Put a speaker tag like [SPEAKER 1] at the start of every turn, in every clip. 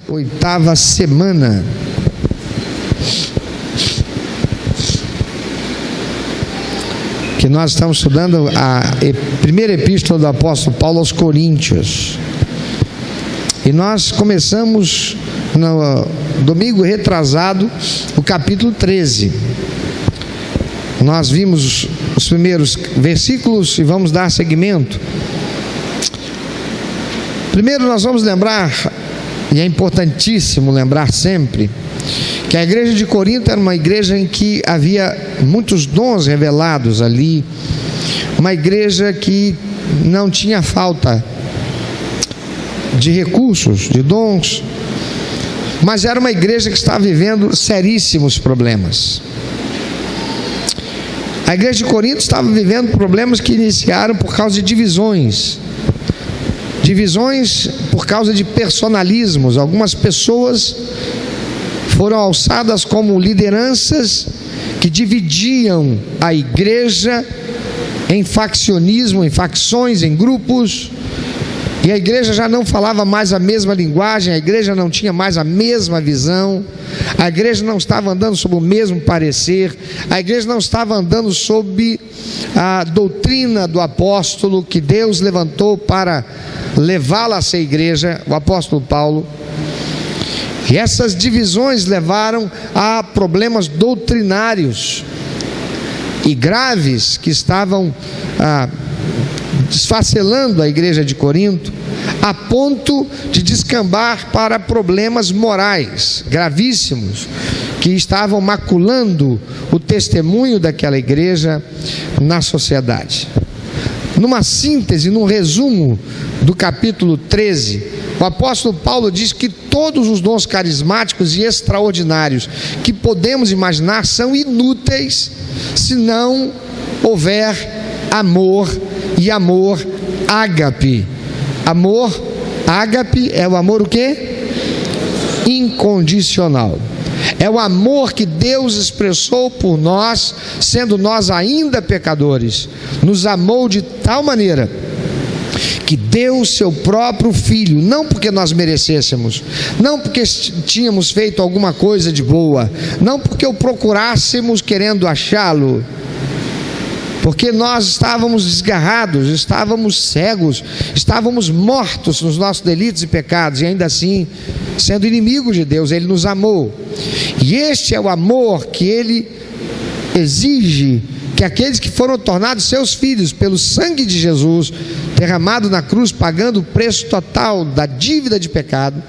[SPEAKER 1] 8ª semana. Que nós estamos estudando a primeira epístola do apóstolo Paulo aos Coríntios. E nós começamos no domingo retrasado o capítulo 13. Nós vimos os primeiros versículos e vamos dar seguimento. Primeiro nós vamos lembrar, e é importantíssimo lembrar sempre, que a igreja de Corinto era uma igreja em que havia muitos dons revelados ali, uma igreja que não tinha falta de recursos, de dons, mas era uma igreja que estava vivendo seríssimos problemas. A igreja de Corinto estava vivendo problemas que iniciaram por causa de divisões por causa de personalismos. Algumas pessoas foram alçadas como lideranças que dividiam a igreja em faccionismo, em facções, em grupos, e a igreja já não falava mais a mesma linguagem, a igreja não tinha mais a mesma visão, a igreja não estava andando sob o mesmo parecer, a igreja não estava andando sob a doutrina do apóstolo que Deus levantou para levá-la a ser igreja, o apóstolo Paulo. E essas divisões levaram a problemas doutrinários e graves que estavam desfacelando a igreja de Corinto, a ponto de descambar para problemas morais gravíssimos que estavam maculando o testemunho daquela igreja na sociedade. Numa síntese, num resumo do capítulo 13, o apóstolo Paulo diz que todos os dons carismáticos e extraordinários que podemos imaginar são inúteis se não houver amor, e amor ágape. Amor ágape é o amor o quê? Incondicional. É o amor que Deus expressou por nós, sendo nós ainda pecadores. Nos amou de tal maneira que deu o seu próprio Filho, não porque nós merecêssemos, não porque tínhamos feito alguma coisa de boa, não porque o procurássemos querendo achá-lo, porque nós estávamos desgarrados, estávamos cegos, estávamos mortos nos nossos delitos e pecados, e ainda assim, sendo inimigos de Deus, Ele nos amou. E este é o amor que Ele exige que aqueles que foram tornados seus filhos pelo sangue de Jesus, derramado na cruz, pagando o preço total da dívida de pecado,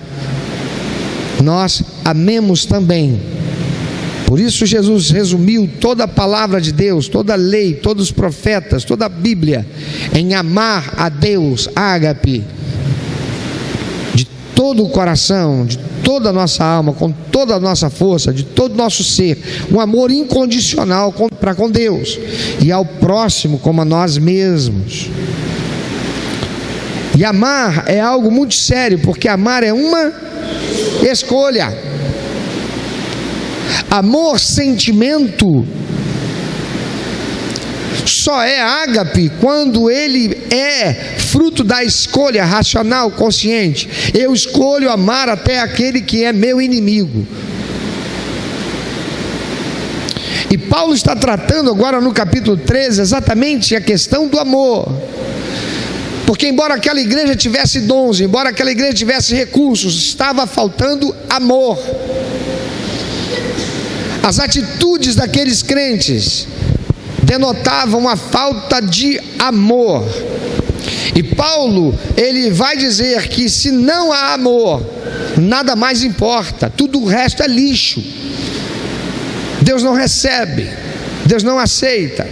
[SPEAKER 1] nós amemos também. Por isso Jesus resumiu toda a palavra de Deus, toda a lei, todos os profetas, toda a Bíblia, em amar a Deus, ágape, de todo o coração, de toda a nossa alma, com toda a nossa força, de todo o nosso ser, um amor incondicional para com Deus, e ao próximo como a nós mesmos. E amar é algo muito sério, porque amar é uma escolha. Amor, sentimento, só é ágape quando ele é fruto da escolha racional, consciente. Eu escolho amar até aquele que é meu inimigo. E Paulo está tratando agora no capítulo 13 exatamente a questão do amor. Porque embora aquela igreja tivesse dons, embora aquela igreja tivesse recursos, estava faltando amor. As atitudes daqueles crentes denotavam a falta de amor. E Paulo, ele vai dizer que se não há amor, nada mais importa, tudo o resto é lixo. Deus não recebe, Deus não aceita.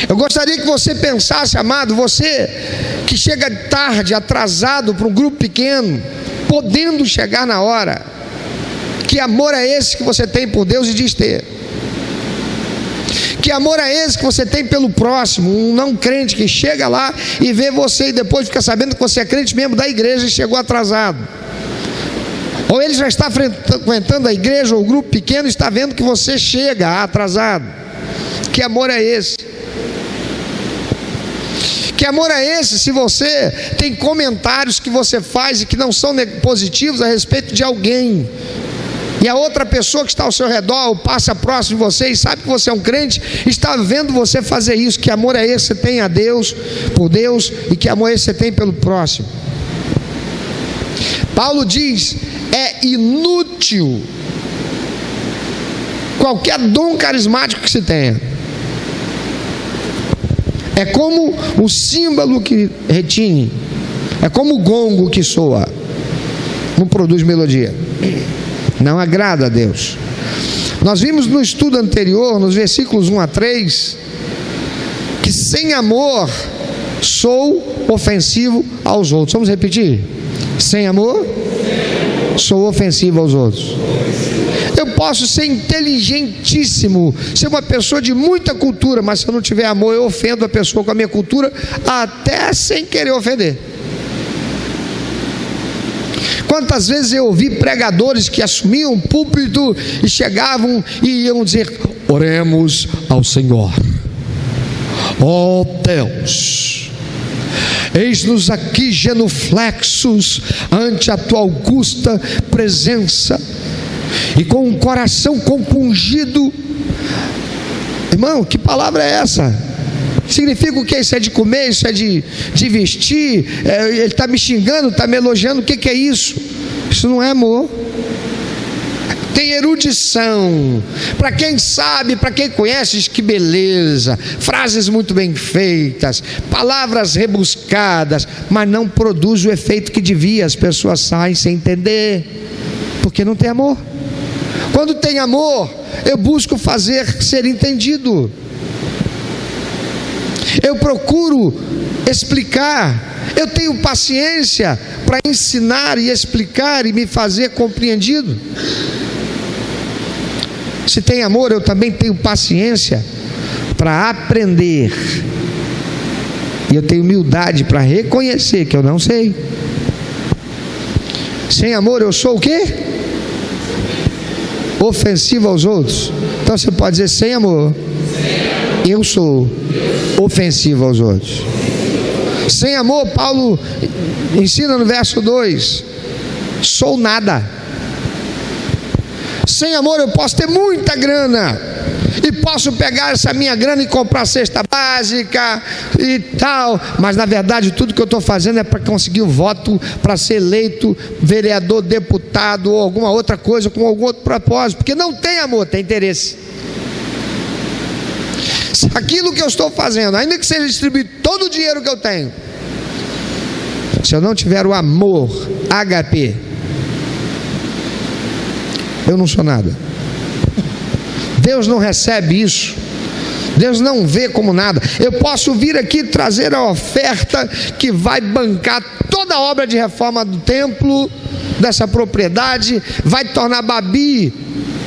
[SPEAKER 1] Eu gostaria que você pensasse, amado, você que chega tarde, atrasado para um grupo pequeno, podendo chegar na hora, que amor é esse que você tem por Deus e diz ter? Que amor é esse que você tem pelo próximo, um não crente que chega lá e vê você e depois fica sabendo que você é crente mesmo da igreja e chegou atrasado? Ou ele já está frequentando a igreja ou o grupo pequeno e está vendo que você chega atrasado? Que amor é esse? Que amor é esse se você tem comentários que você faz e que não são positivos a respeito de alguém, e a outra pessoa que está ao seu redor, ou passa próximo de você e sabe que você é um crente, está vendo você fazer isso? Que amor é esse que você tem a Deus, por Deus, e que amor é esse que você tem pelo próximo? Paulo diz: é inútil qualquer dom carismático que se tenha. É como o símbolo que retine, é como o gongo que soa, não produz melodia, não agrada a Deus. Nós vimos no estudo anterior, nos versículos 1 a 3, que sem amor sou ofensivo aos outros. Vamos repetir? Sem amor sou ofensivo aos outros. Eu posso ser inteligentíssimo, ser uma pessoa de muita cultura, mas se eu não tiver amor, eu ofendo a pessoa com a minha cultura, até sem querer ofender. Quantas vezes eu ouvi pregadores que assumiam um púlpito e chegavam e iam dizer: oremos ao Senhor. Ó Deus, eis-nos aqui genuflexos ante a tua augusta presença, e com um coração compungido. Irmão, que palavra é essa? Significa o que? Isso é de comer, isso é de vestir, ele está me xingando, está me elogiando, o que é isso? Isso não é amor. Tem erudição, para quem sabe, para quem conhece, diz que beleza, frases muito bem feitas, palavras rebuscadas, mas não produz o efeito que devia. As pessoas saem sem entender, porque não tem amor. Quando tem amor, eu busco fazer ser entendido, eu procuro explicar, eu tenho paciência para ensinar e explicar e me fazer compreendido. Se tem amor, eu também tenho paciência para aprender, e eu tenho humildade para reconhecer que eu não sei. Sem amor eu sou o quê? Ofensivo aos outros. Então você pode dizer: sem amor eu sou ofensivo aos outros. Sem amor, Paulo ensina no verso 2: sou nada. Sem amor eu posso ter muita grana, e posso pegar essa minha grana e comprar cesta básica e tal, mas na verdade tudo que eu estou fazendo é para conseguir o voto, para ser eleito vereador, deputado ou alguma outra coisa, com algum outro propósito, porque não tem amor, tem interesse. Se aquilo que eu estou fazendo, ainda que seja distribuir todo o dinheiro que eu tenho, se eu não tiver o amor HP, eu não sou nada. Deus não recebe isso, Deus não vê como nada. Eu posso vir aqui trazer a oferta que vai bancar toda a obra de reforma do templo, dessa propriedade, vai tornar Babi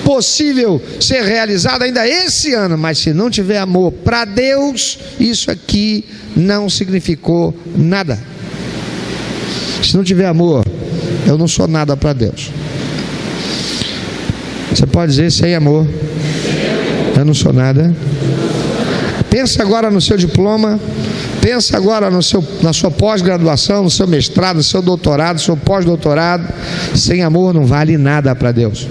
[SPEAKER 1] possível ser realizado ainda esse ano, mas se não tiver amor para Deus, isso aqui não significou nada. Se não tiver amor, eu não sou nada para Deus. Você pode dizer: sem amor eu não sou nada. Pensa agora no seu diploma, pensa agora na sua pós-graduação, no seu mestrado, no seu doutorado, no seu pós-doutorado. Sem amor não vale nada para Deus.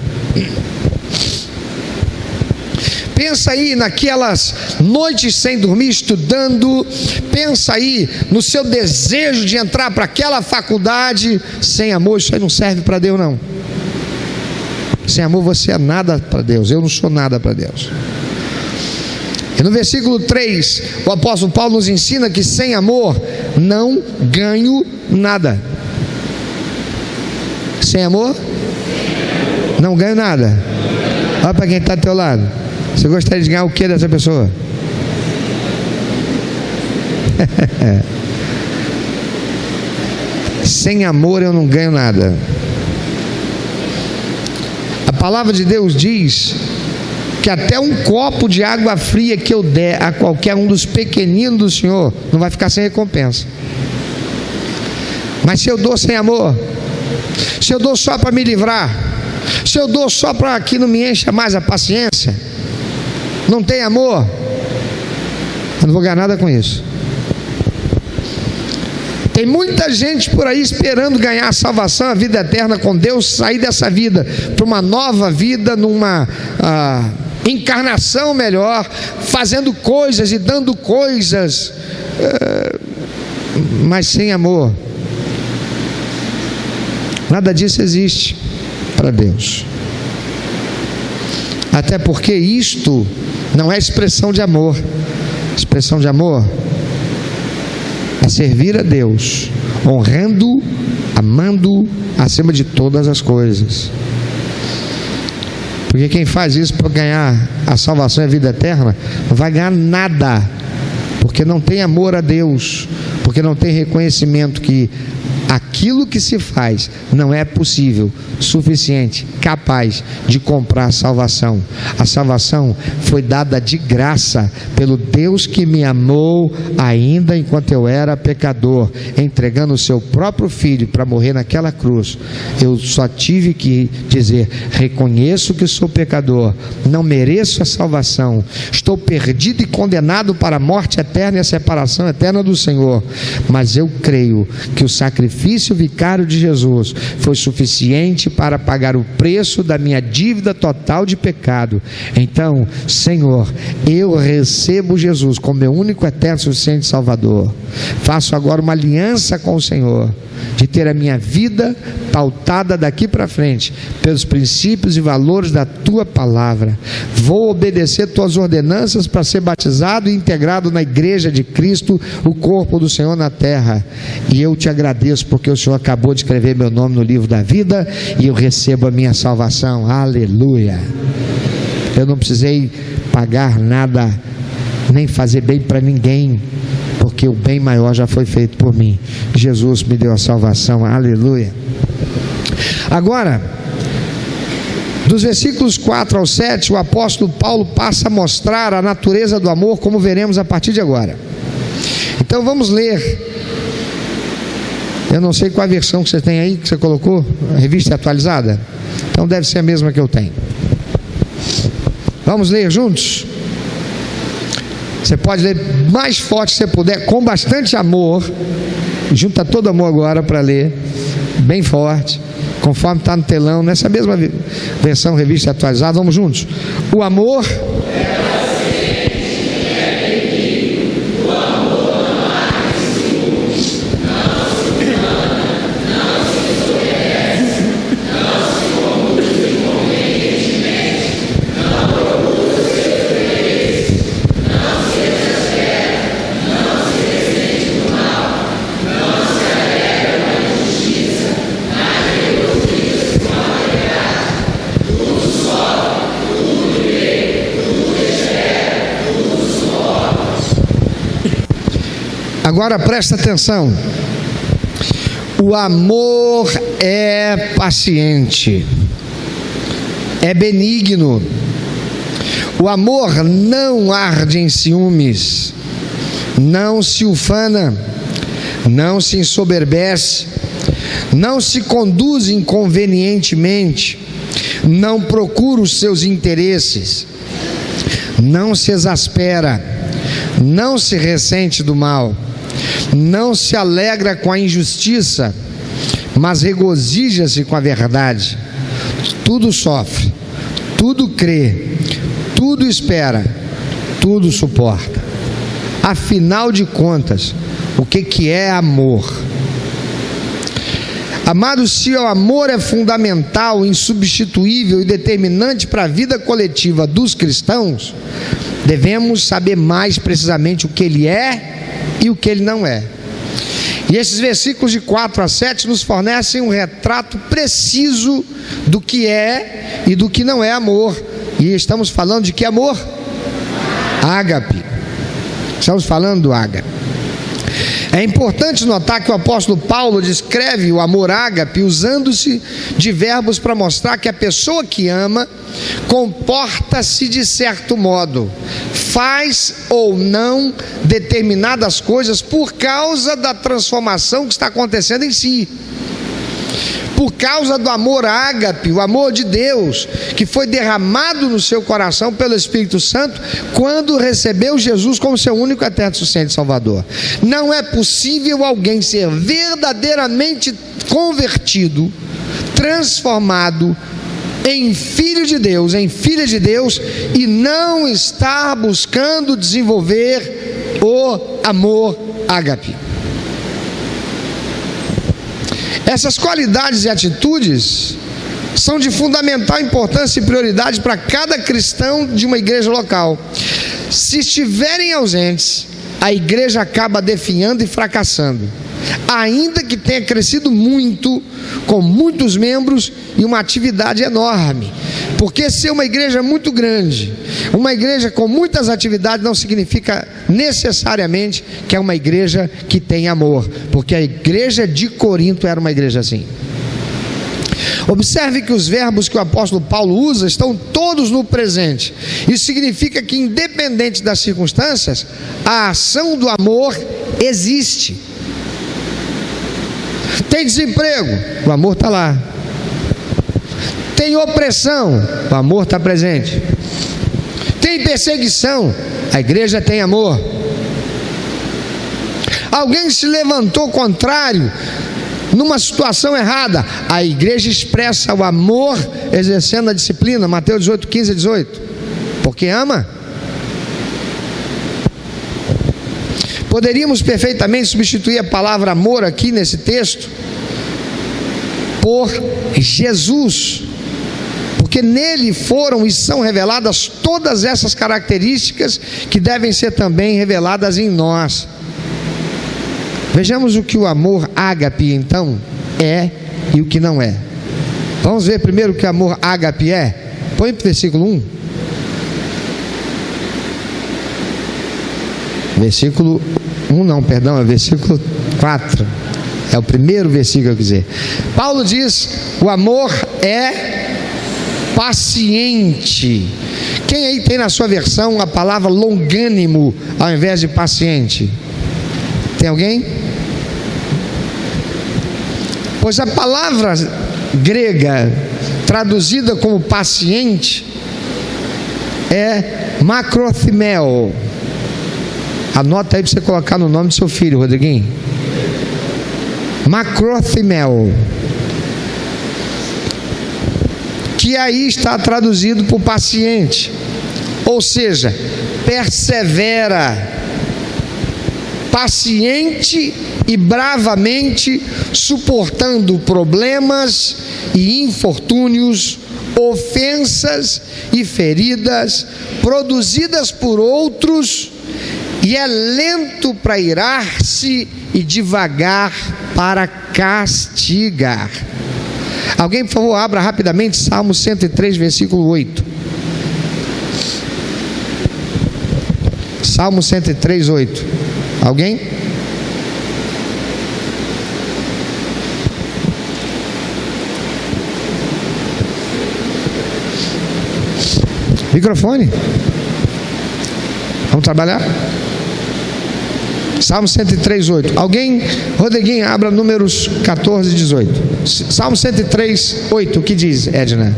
[SPEAKER 1] Pensa aí naquelas noites sem dormir estudando, pensa aí no seu desejo de entrar para aquela faculdade. Sem amor isso aí não serve para Deus, não. Sem amor você é nada para Deus. Eu não sou nada para Deus. E no versículo 3, o apóstolo Paulo nos ensina que sem amor não ganho nada. Sem amor não ganho nada. Olha para quem está do teu lado: você gostaria de ganhar o que dessa pessoa? Sem amor eu não ganho nada. A palavra de Deus diz que até um copo de água fria que eu der a qualquer um dos pequeninos do Senhor não vai ficar sem recompensa. Mas se eu dou sem amor, se eu dou só para me livrar, se eu dou só para que não me encha mais a paciência, não tem amor, eu não vou ganhar nada com isso. Tem muita gente por aí esperando ganhar a salvação, a vida eterna com Deus, sair dessa vida para uma nova vida, numa encarnação melhor, fazendo coisas e dando coisas, mas sem amor. Nada disso existe para Deus. Até porque isto não é expressão de amor. Expressão de amor é servir a Deus, honrando, amando acima de todas as coisas. Porque quem faz isso para ganhar a salvação e a vida eterna, não vai ganhar nada, porque não tem amor a Deus, porque não tem reconhecimento que aquilo que se faz não é possível, suficiente, capaz de comprar a salvação. A salvação foi dada de graça pelo Deus que me amou ainda enquanto eu era pecador, entregando o seu próprio filho para morrer naquela cruz. Eu só tive que dizer: reconheço que sou pecador, não mereço a salvação, estou perdido e condenado para a morte eterna e a separação eterna do Senhor, mas eu creio que o sacrifício vicário de Jesus foi suficiente para pagar o preço da minha dívida total de pecado. Então, Senhor, eu recebo Jesus como meu único, eterno, suficiente Salvador. Faço agora uma aliança com o Senhor, de ter a minha vida pautada daqui para frente pelos princípios e valores da Tua palavra. Vou obedecer Tuas ordenanças para ser batizado e integrado na igreja de Cristo, o corpo do Senhor na terra. E eu te agradeço porque o Senhor acabou de escrever meu nome no livro da vida e eu recebo a minha salvação. Aleluia! Eu não precisei pagar nada, nem fazer bem para ninguém, porque o bem maior já foi feito por mim. Jesus me deu a salvação. Aleluia! Agora, dos versículos 4 ao 7, o apóstolo Paulo passa a mostrar a natureza do amor, como veremos a partir de agora. Então vamos ler. Eu não sei qual a versão que você tem aí, que você colocou, a revista atualizada. Então deve ser a mesma que eu tenho. Vamos ler juntos? Você pode ler mais forte se você puder, com bastante amor. Junta todo amor agora para ler, bem forte, conforme está no telão, nessa mesma versão, revista atualizada. Vamos juntos? O amor Agora presta atenção. O amor é paciente, é benigno. O amor não arde em ciúmes, não se ufana, não se ensoberbece, não se conduz inconvenientemente, não procura os seus interesses, não se exaspera, não se ressente do mal, não se alegra com a injustiça, mas regozija-se com a verdade. Tudo sofre, tudo crê, tudo espera, tudo suporta. Afinal de contas, o que é amor? Amados, se o amor é fundamental, insubstituível e determinante para a vida coletiva dos cristãos, devemos saber mais precisamente o que ele é e o que ele não é. E esses versículos de 4 a 7 nos fornecem um retrato preciso do que é e do que não é amor. E estamos falando de que amor? Ágape. Estamos falando do ágape. É importante notar que o apóstolo Paulo descreve o amor ágape usando-se de verbos para mostrar que a pessoa que ama comporta-se de certo modo, faz ou não determinadas coisas por causa da transformação que está acontecendo em si. por causa do amor ágape, o amor de Deus, que foi derramado no seu coração pelo Espírito Santo, quando recebeu Jesus como seu único, eterno, suficiente Salvador. Não é possível alguém ser verdadeiramente convertido, transformado em filho de Deus, em filha de Deus, e não estar buscando desenvolver o amor ágape. Essas qualidades e atitudes são de fundamental importância e prioridade para cada cristão de uma igreja local. Se estiverem ausentes, a igreja acaba definhando e fracassando, ainda que tenha crescido muito, com muitos membros e uma atividade enorme. Porque ser uma igreja muito grande, uma igreja com muitas atividades, não significa necessariamente que é uma igreja que tem amor, porque a igreja de Corinto era uma igreja assim. Observe que os verbos que o apóstolo Paulo usa estão todos no presente. Isso significa que, independente das circunstâncias, a ação do amor existe. Tem desemprego, o amor está lá. Tem opressão, o amor está presente. Tem perseguição, a igreja tem amor. Alguém se levantou contrário numa situação errada, a igreja expressa o amor exercendo a disciplina. Mateus 18, 15 e 18. Porque ama. Poderíamos perfeitamente substituir a palavra amor aqui nesse texto por Jesus, porque nele foram e são reveladas todas essas características que devem ser também reveladas em nós. Vejamos o que o amor ágape então é e o que não é. Vamos ver primeiro o que o amor ágape é. Põe para o versículo 1. Versículo 1 não, perdão, é versículo 4. É o primeiro versículo que eu quiser. Paulo diz: o amor é paciente. Quem aí tem na sua versão a palavra longânimo ao invés de paciente? Tem alguém? Pois a palavra grega traduzida como paciente é macrothimel. Anota aí para você colocar no nome do seu filho, Rodriguinho. Macrothimel, que aí está traduzido por paciente, ou seja, persevera, paciente e bravamente suportando problemas e infortúnios, ofensas e feridas produzidas por outros, e é lento para irar-se e devagar para castigar. Alguém, por favor, abra rapidamente Salmo 103, versículo 8. Salmo 103, 8. Alguém? Microfone. Vamos trabalhar? Salmo 103, 8. Alguém, Rodriguinho, abra números 14 e 18. Salmo 103, 8. O que diz, Edna?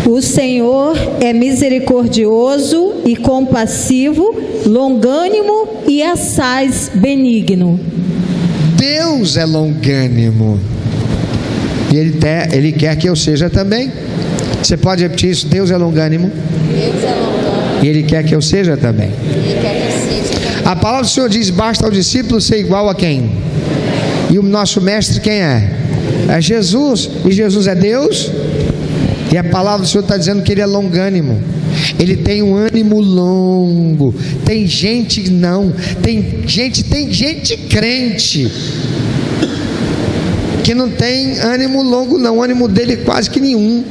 [SPEAKER 2] O Senhor é misericordioso e compassivo, longânimo e assaz benigno.
[SPEAKER 1] Deus é longânimo. E Ele quer que eu seja também. Você pode repetir isso? Deus é longânimo.
[SPEAKER 2] Deus é longânimo.
[SPEAKER 1] E Ele quer que eu seja também.
[SPEAKER 2] Ele quer que eu seja também.
[SPEAKER 1] A palavra do Senhor diz: basta ao discípulo ser igual a quem? E o nosso mestre quem é? É Jesus. E Jesus é Deus. E a palavra do Senhor está dizendo que Ele é longânimo. Ele tem um ânimo longo. Tem gente não. Tem gente crente que não tem ânimo longo não. O ânimo dele é quase que nenhum.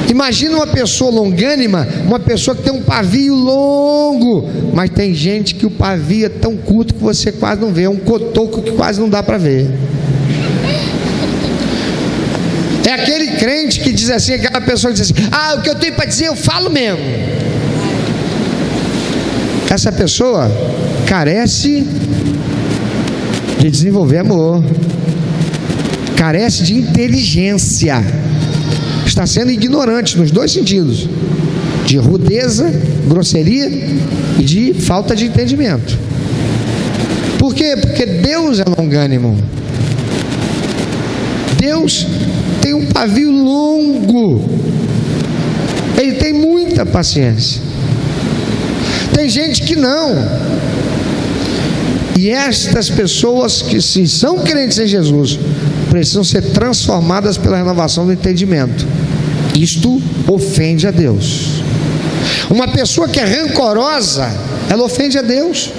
[SPEAKER 1] Imagina uma pessoa longânima, uma pessoa que tem um pavio longo, mas tem gente que o pavio é tão curto que você quase não vê, é um cotoco que quase não dá para ver. É aquele crente que diz assim, aquela pessoa que diz assim: ah, o que eu tenho para dizer eu falo mesmo. Essa pessoa carece de desenvolver amor. carece de inteligência, está sendo ignorante nos dois sentidos, de rudeza, grosseria e de falta de entendimento. Por quê? Porque Deus é longânimo. Deus tem um pavio longo, Ele tem muita paciência. Tem gente que não. E estas pessoas que se são crentes em Jesus precisam ser transformadas pela renovação do entendimento. Isto ofende a Deus. Uma pessoa que é rancorosa, ela ofende a Deus.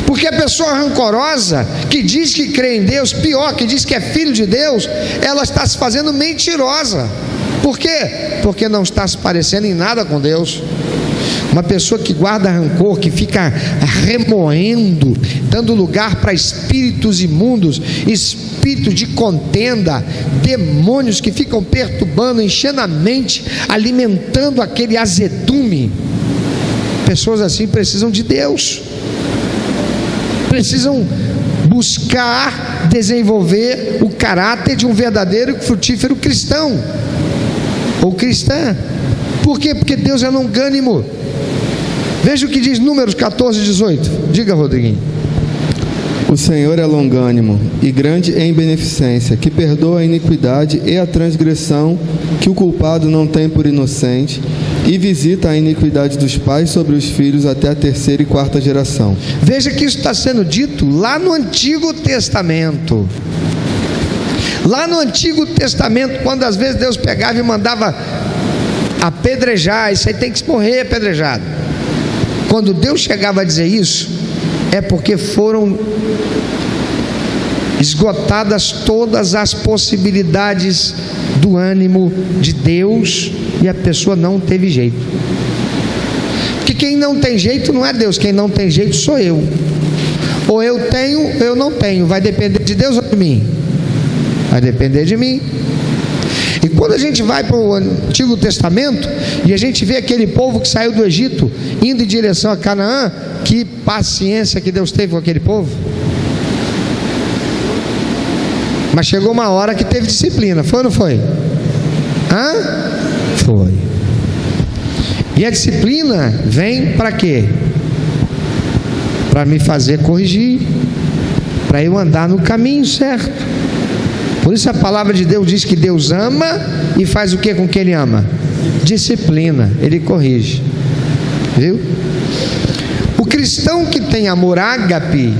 [SPEAKER 1] Porque a pessoa rancorosa, que diz que crê em Deus, pior, que diz que é filho de Deus, ela está se fazendo mentirosa. Por quê? Porque não está se parecendo em nada com Deus. Uma pessoa que guarda rancor, que fica remoendo, dando lugar para espíritos imundos, espíritos de contenda, demônios que ficam perturbando, enchendo a mente, alimentando aquele azedume. Pessoas assim precisam de Deus, precisam buscar desenvolver o caráter de um verdadeiro e frutífero cristão ou cristã. Por quê? Porque Deus é longânimo. Veja o que diz Números 14, 18. Diga, Rodriguinho.
[SPEAKER 3] O Senhor é longânimo e grande em beneficência, que perdoa a iniquidade e a transgressão que o culpado não tem por inocente, e visita a iniquidade dos pais sobre os filhos até a 3ª e 4ª geração.
[SPEAKER 1] Veja que isso está sendo dito lá no Antigo Testamento. Lá no Antigo Testamento, quando às vezes Deus pegava e mandava apedrejar, isso aí tem que morrer apedrejado. Quando Deus chegava a dizer isso, é porque foram esgotadas todas as possibilidades do ânimo de Deus e a pessoa não teve jeito. Porque quem não tem jeito não é Deus, quem não tem jeito sou eu. Ou eu tenho, ou eu não tenho. Vai depender de Deus ou de mim? Vai depender de mim. E quando a gente vai para o Antigo Testamento e a gente vê aquele povo que saiu do Egito indo em direção a Canaã, que paciência que Deus teve com aquele povo. Mas chegou uma hora que teve disciplina, foi ou não foi? Foi. E a disciplina vem para quê? Para me fazer corrigir, para eu andar no caminho certo. Por isso a palavra de Deus diz que Deus ama e faz o que com quem Ele ama? Disciplina, Ele corrige. Viu? O cristão que tem amor ágape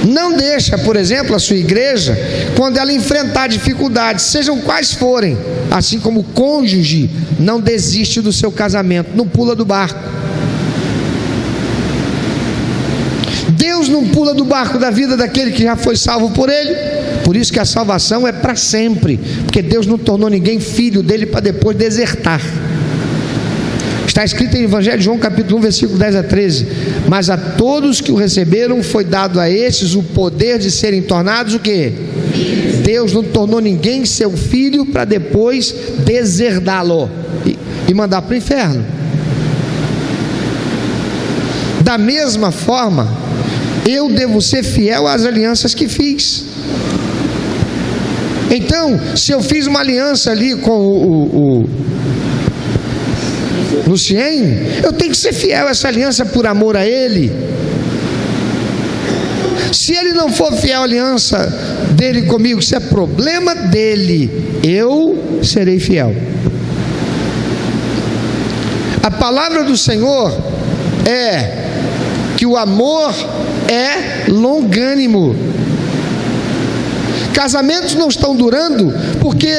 [SPEAKER 1] não deixa, por exemplo, a sua igreja, quando ela enfrentar dificuldades, sejam quais forem, assim como o cônjuge não desiste do seu casamento, não pula do barco. Deus não pula do barco da vida daquele que já foi salvo por Ele. Por isso que a salvação é para sempre, porque Deus não tornou ninguém filho dele para depois desertar. Está escrito em Evangelho de João capítulo 1, versículo 10 a 13. Mas a todos que o receberam foi dado a estes o poder de serem tornados o quê? Deus não tornou ninguém seu filho para depois deserdá-lo e mandar para o inferno. Da mesma forma, eu devo ser fiel às alianças que fiz. Então, se eu fiz uma aliança ali com o Lucien, eu tenho que ser fiel a essa aliança por amor a ele. Se ele não for fiel à aliança dele comigo, isso é problema dele, eu serei fiel. A palavra do Senhor é que o amor é longânimo. Casamentos não estão durando porque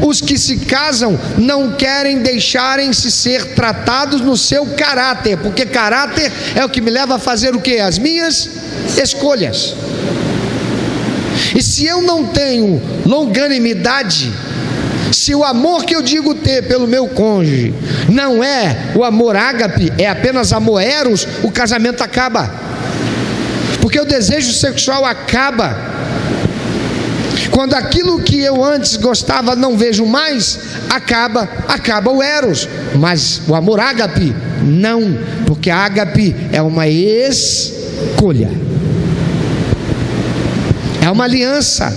[SPEAKER 1] os que se casam não querem deixarem-se ser tratados no seu caráter, porque caráter é o que me leva a fazer o quê? As minhas escolhas. E se eu não tenho longanimidade, se o amor que eu digo ter pelo meu cônjuge não é o amor ágape, é apenas amor eros, o casamento acaba, porque o desejo sexual acaba. Quando aquilo que eu antes gostava não vejo mais, acaba o eros. Mas o amor ágape, não, porque a ágape é uma escolha. É uma aliança.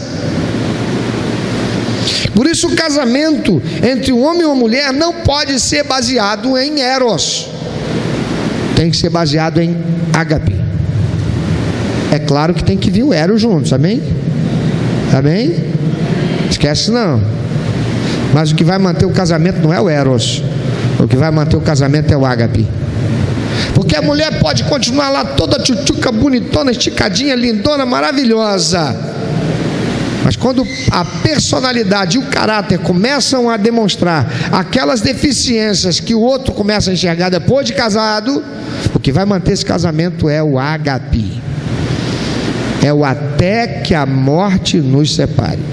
[SPEAKER 1] Por isso o casamento entre um homem e uma mulher não pode ser baseado em eros. Tem que ser baseado em ágape. É claro que tem que vir o eros juntos, amém? Amém? Esquece não. Mas o que vai manter o casamento não é o eros. O que vai manter o casamento é o ágape. Porque a mulher pode continuar lá toda tchutchuca, bonitona, esticadinha, lindona, maravilhosa. Mas quando a personalidade e o caráter começam a demonstrar aquelas deficiências que o outro começa a enxergar depois de casado, o que vai manter esse casamento é o ágape. É o até que a morte nos separe.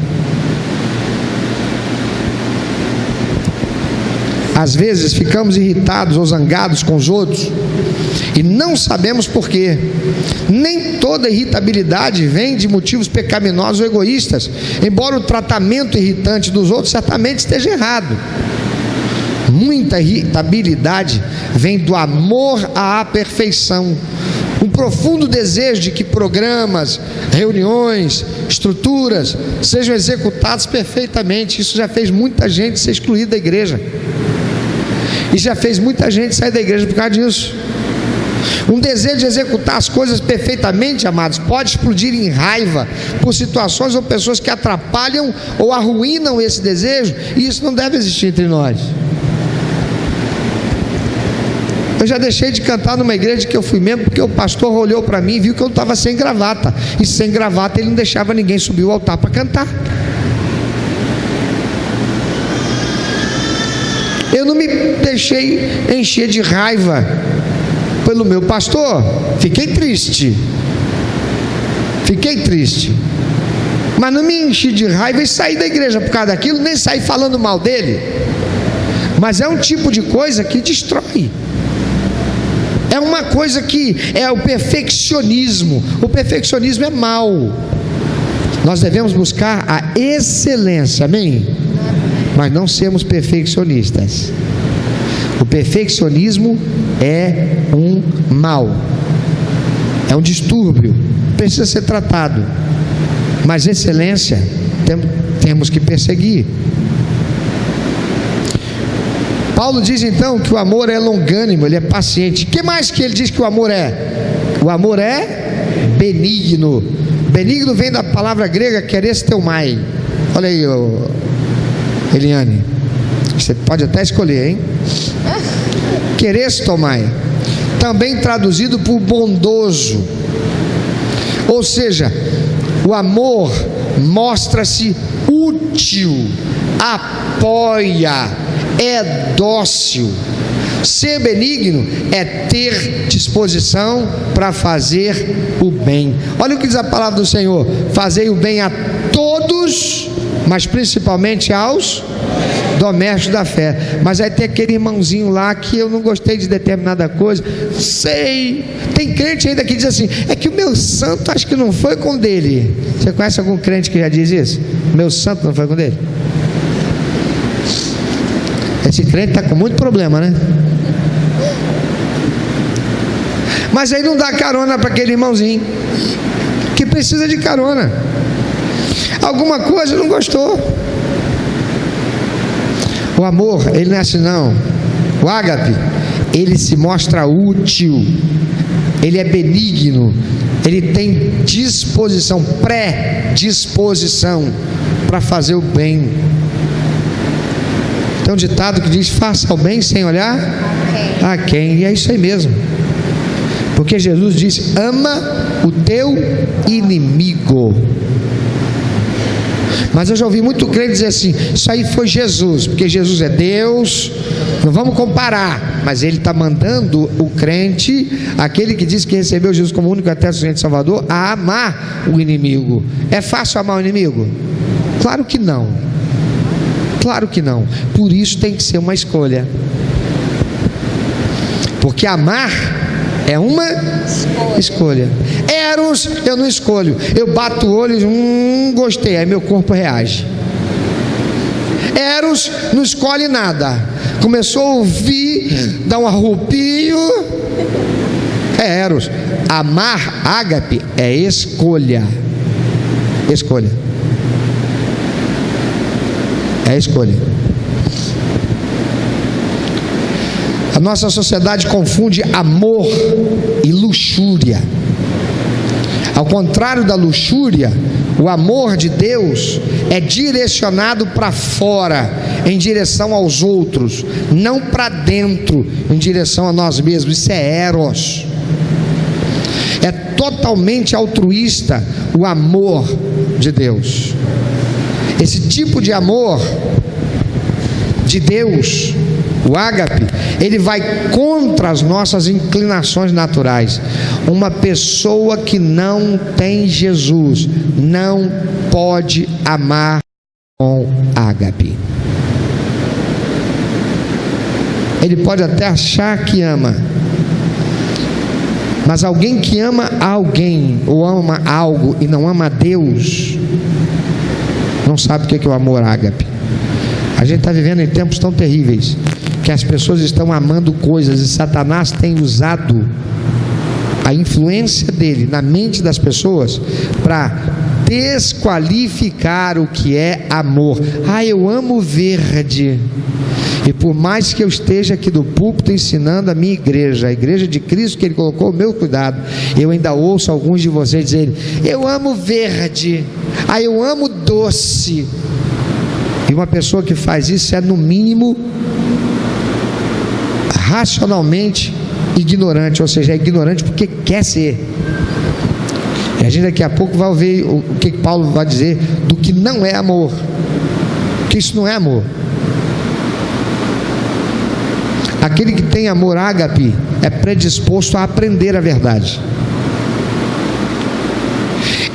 [SPEAKER 1] Às vezes ficamos irritados ou zangados com os outros e não sabemos por quê. Nem toda irritabilidade vem de motivos pecaminosos ou egoístas, embora o tratamento irritante dos outros certamente esteja errado. Muita irritabilidade vem do amor à perfeição, um profundo desejo de que programas, reuniões, estruturas sejam executados perfeitamente. Isso já fez muita gente ser excluída da igreja. E já fez muita gente sair da igreja por causa disso. Um desejo de executar as coisas perfeitamente, amados, pode explodir em raiva por situações ou pessoas que atrapalham ou arruinam esse desejo, e isso não deve existir entre nós. Eu já deixei de cantar numa igreja que eu fui membro porque o pastor olhou para mim e viu que eu estava sem gravata, e sem gravata ele não deixava ninguém subir o altar para cantar. Eu não me deixei encher de raiva pelo meu pastor. Fiquei triste, mas não me enchi de raiva e saí da igreja por causa daquilo, nem saí falando mal dele. Mas é um tipo de coisa que destrói. É uma coisa que é o perfeccionismo. O perfeccionismo é mau. Nós devemos buscar a excelência, amém? Mas não sermos perfeccionistas. O perfeccionismo é um mal, é um distúrbio, precisa ser tratado. Mas excelência temos que perseguir. Paulo diz então que o amor é longânimo, ele é paciente. O que mais que ele diz que o amor é? O amor é benigno. Benigno vem da palavra grega kerestomai. Olha aí, Eliane, você pode até escolher, hein? Kerestomai, também traduzido por bondoso. Ou seja, o amor mostra-se útil, apoia, é dócil. Ser benigno é ter disposição para fazer o bem. Olha o que diz a palavra do Senhor: fazei o bem a todos, mas principalmente aos domésticos da fé. Mas aí tem aquele irmãozinho lá que eu não gostei de determinada coisa, sei. Tem crente ainda que diz assim: é que o meu santo acho que não foi com dele. Você conhece algum crente que já diz isso? Meu santo não foi com dele? Esse crente está com muito problema, né? Mas aí não dá carona para aquele irmãozinho que precisa de carona. Alguma coisa não gostou. O amor, ele não é assim não. O ágape, ele se mostra útil, ele é benigno, ele tem disposição, predisposição para fazer o bem. Tem um ditado que diz: faça o bem sem olhar a quem. E é isso aí mesmo. Porque Jesus disse: ama o teu inimigo. Mas eu já ouvi muito crente dizer assim: isso aí foi Jesus, porque Jesus é Deus, não vamos comparar. Mas ele está mandando o crente, aquele que diz que recebeu Jesus como único e eterno suficiente Salvador, a amar o inimigo. É fácil amar o inimigo? Claro que não. Claro que não. Por isso tem que ser uma escolha. Porque amar é uma escolha. Eros eu não escolho. Eu bato o olho e gostei, aí meu corpo reage. Eros não escolhe nada. Começou a ouvir, dá um arrupio. É Eros. Amar, ágape, é escolha. escolha. É escolha. A nossa sociedade confunde amor e luxúria. Ao contrário da luxúria, o amor de Deus é direcionado para fora, em direção aos outros, não para dentro, em direção a nós mesmos. Isso é eros. É totalmente altruísta o amor de Deus. Esse tipo de amor de Deus, o ágape, ele vai contra as nossas inclinações naturais. Uma pessoa que não tem Jesus não pode amar com ágape. Ele pode até achar que ama, mas alguém que ama alguém ou ama algo e não ama a Deus, não sabe o que é o amor ágape. A gente está vivendo em tempos tão terríveis que as pessoas estão amando coisas e Satanás tem usado a influência dele na mente das pessoas para desqualificar o que é amor. Eu amo verde. E por mais que eu esteja aqui do púlpito ensinando a minha igreja, a igreja de Cristo que Ele colocou o meu cuidado, eu ainda ouço alguns de vocês dizerem: eu amo verde, eu amo doce. E uma pessoa que faz isso é, no mínimo, racionalmente ignorante, ou seja, é ignorante porque quer ser. E a gente daqui a pouco vai ouvir o que Paulo vai dizer do que não é amor, que isso não é amor. Aquele que tem amor ágape é predisposto a aprender a verdade.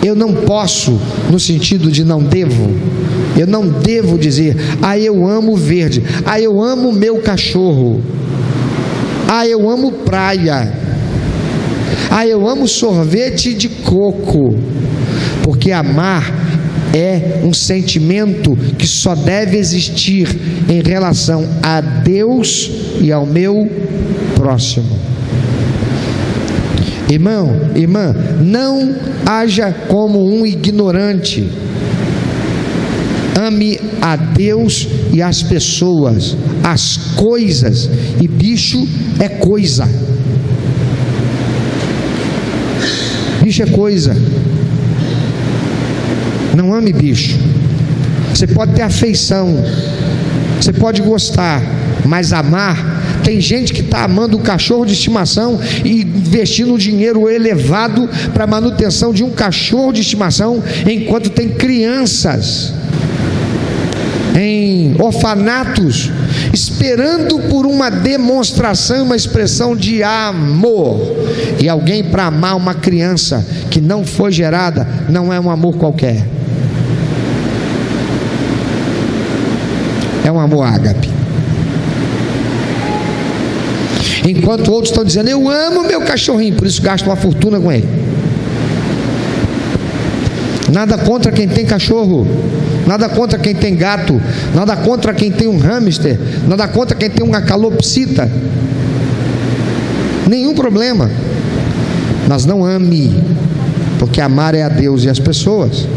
[SPEAKER 1] Eu não posso, no sentido de não devo, eu não devo dizer: eu amo verde, eu amo meu cachorro, eu amo praia, eu amo sorvete de coco, porque amar é um sentimento que só deve existir em relação a Deus e ao meu próximo. Irmão, irmã, não haja como um ignorante. Ame a Deus e as pessoas, as coisas, e bicho é coisa. Bicho é coisa. Não ame bicho. Você pode ter afeição, você pode gostar, mas amar. Tem gente que está amando um cachorro de estimação e investindo um dinheiro elevado para a manutenção de um cachorro de estimação, enquanto tem crianças em orfanatos esperando por uma demonstração, uma expressão de amor. E alguém, para amar uma criança que não foi gerada, não é um amor qualquer, é um amor ágape. Enquanto outros estão dizendo: eu amo meu cachorrinho, por isso gasto uma fortuna com ele. Nada contra quem tem cachorro, nada contra quem tem gato, nada contra quem tem um hamster, nada contra quem tem uma calopsita, nenhum problema. Mas não ame, porque amar é a Deus e as pessoas.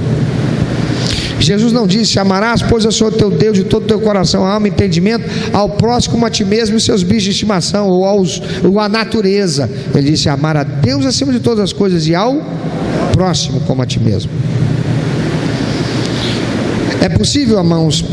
[SPEAKER 1] Jesus não disse: amarás, pois, ao Senhor teu Deus de todo o teu coração, alma e entendimento, ao próximo como a ti mesmo e seus bichos de estimação, ou à natureza. Ele disse: amar a Deus acima de todas as coisas e ao próximo como a ti mesmo. É possível, irmãos,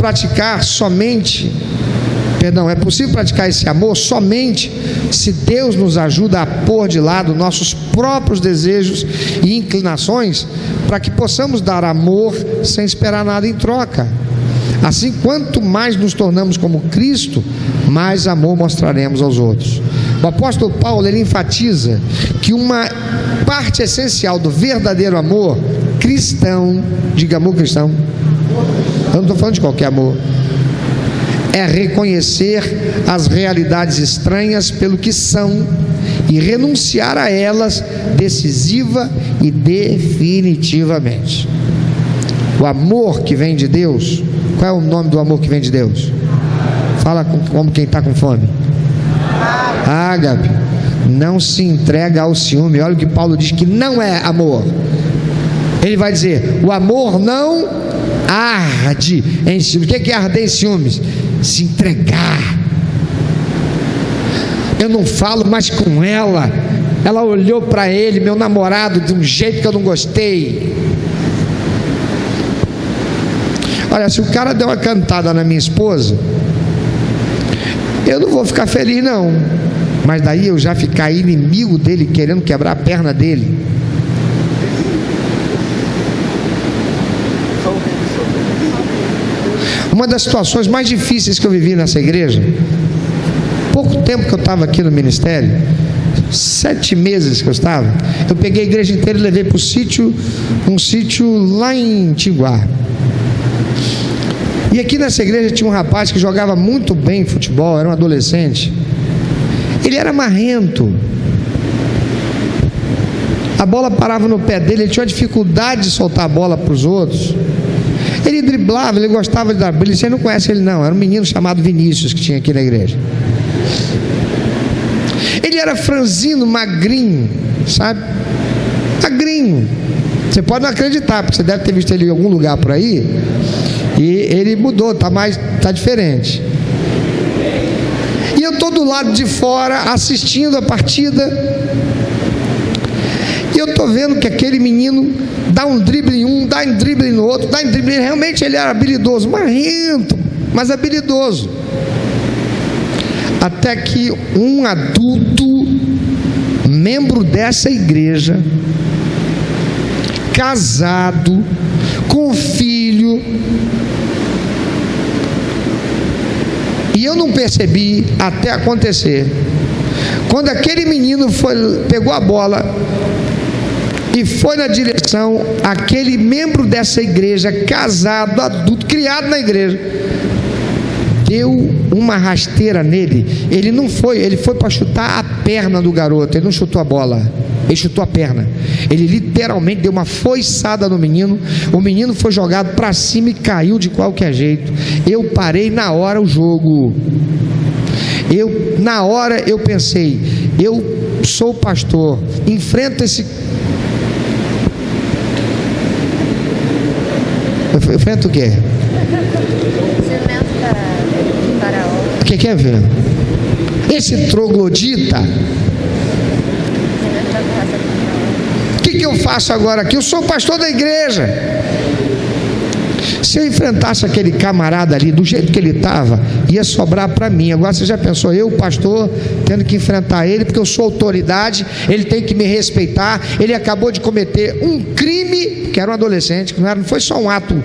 [SPEAKER 1] é possível praticar esse amor somente se Deus nos ajuda a pôr de lado nossos próprios desejos e inclinações, para que possamos dar amor sem esperar nada em troca. Assim, quanto mais nos tornamos como Cristo, mais amor mostraremos aos outros. O apóstolo Paulo, ele enfatiza que uma parte essencial do verdadeiro amor cristão, diga amor cristão, eu não estou falando de qualquer amor, é reconhecer as realidades estranhas pelo que são e renunciar a elas decisiva e definitivamente. O amor que vem de Deus, qual é o nome do amor que vem de Deus? Fala como quem está com fome. Ágape. Não se entrega ao ciúme. Olha o que Paulo diz que não é amor. Ele vai dizer: o amor não arde em ciúmes. O que é arder em ciúmes? Se entregar. Eu não falo mais com ela. Ela olhou para ele, meu namorado, de um jeito que eu não gostei. Olha, se o cara der uma cantada na minha esposa, eu não vou ficar feliz não. Mas daí eu já ficar inimigo dele, querendo quebrar a perna dele. Uma das situações mais difíceis que eu vivi nessa igreja, pouco tempo que eu estava aqui no ministério, 7 meses que eu estava, eu peguei a igreja inteira e levei para um sítio lá em Tinguá. E aqui nessa igreja tinha um rapaz que jogava muito bem futebol, era um adolescente. Ele era marrento. A bola parava no pé dele, ele tinha uma dificuldade de soltar a bola para os outros. Ele driblava, ele gostava de dar drible. Você não conhece ele não, era um menino chamado Vinícius que tinha aqui na igreja. Ele era franzino, magrinho, sabe? Magrinho. Você pode não acreditar, porque você deve ter visto ele em algum lugar por aí. E ele mudou, tá diferente. E eu estou do lado de fora assistindo a partida. E eu estou vendo que aquele menino dá um drible em um, dá um drible no outro, dá um drible. Realmente ele era habilidoso, marrento, mas habilidoso. Até que um adulto, membro dessa igreja, casado, com filho, e eu não percebi até acontecer. Quando aquele menino pegou a bola e foi na direção, aquele membro dessa igreja, casado, adulto, criado na igreja, deu uma rasteira nele. Ele foi para chutar a perna do garoto. Ele não chutou a bola, ele chutou a perna. Ele literalmente deu uma foiçada no menino. O menino foi jogado para cima e caiu de qualquer jeito. Eu parei na hora o jogo. Na hora eu pensei: eu sou pastor, enfrento esse. Enfrenta o quê? O que quer ver? Esse troglodita. O que eu faço agora aqui? Eu sou pastor da igreja. Se eu enfrentasse aquele camarada ali do jeito que ele estava, ia sobrar para mim. Agora você já pensou, eu, pastor, tendo que enfrentar ele, porque eu sou autoridade, ele tem que me respeitar. Ele acabou de cometer um crime, que era um adolescente, não foi só um ato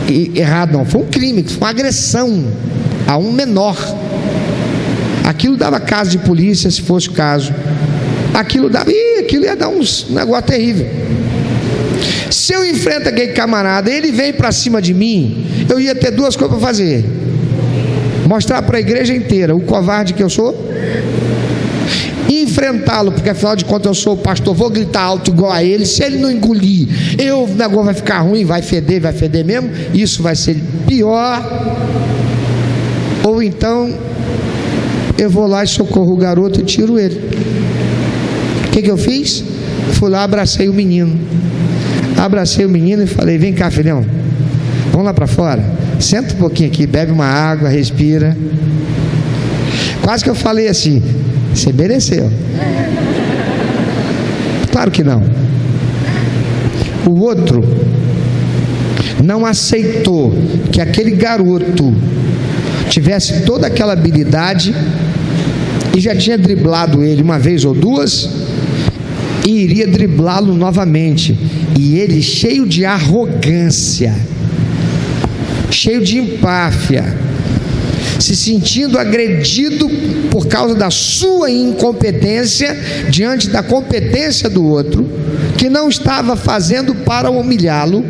[SPEAKER 1] errado, não, foi um crime, foi uma agressão a um menor. Aquilo dava caso de polícia, se fosse o caso. Aquilo ia dar um negócio terrível. Se eu enfrento aquele camarada, ele vem para cima de mim, eu ia ter 2 coisas para fazer: mostrar para a igreja inteira o covarde que eu sou, e enfrentá-lo, porque afinal de contas eu sou o pastor, vou gritar alto igual a ele. Se ele não engolir, o negócio vai ficar ruim, vai feder mesmo, isso vai ser pior. Ou então eu vou lá e socorro o garoto e tiro ele. O que eu fiz? Fui lá, abracei o menino e falei: vem cá, filhão, vamos lá para fora, senta um pouquinho aqui, bebe uma água, respira. Quase que eu falei assim: você mereceu. Claro que não. O outro não aceitou que aquele garoto tivesse toda aquela habilidade e já tinha driblado ele uma vez ou duas e iria driblá-lo novamente. E ele, cheio de arrogância, cheio de empáfia, se sentindo agredido por causa da sua incompetência diante da competência do outro, que não estava fazendo para humilhá-lo,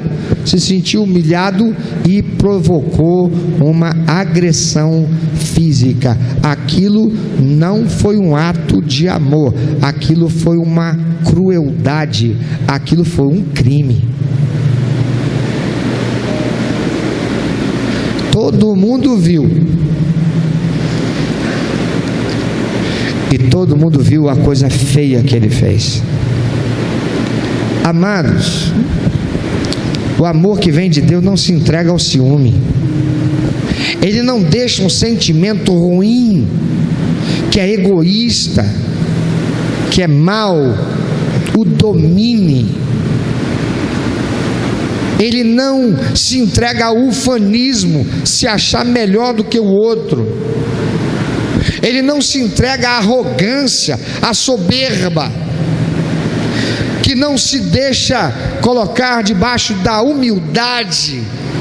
[SPEAKER 1] se sentiu humilhado e provocou uma agressão física. Aquilo não foi um ato de amor, aquilo foi uma crueldade, aquilo foi um crime. Todo mundo viu, e todo mundo viu a coisa feia que ele fez. Amados, O amor que vem de Deus não se entrega ao ciúme. Ele não deixa um sentimento ruim, que é egoísta, que é mau, o domine. Ele não se entrega ao ufanismo, se achar melhor do que o outro. Ele não se entrega à arrogância, à soberba, que não se deixa colocar debaixo da humildade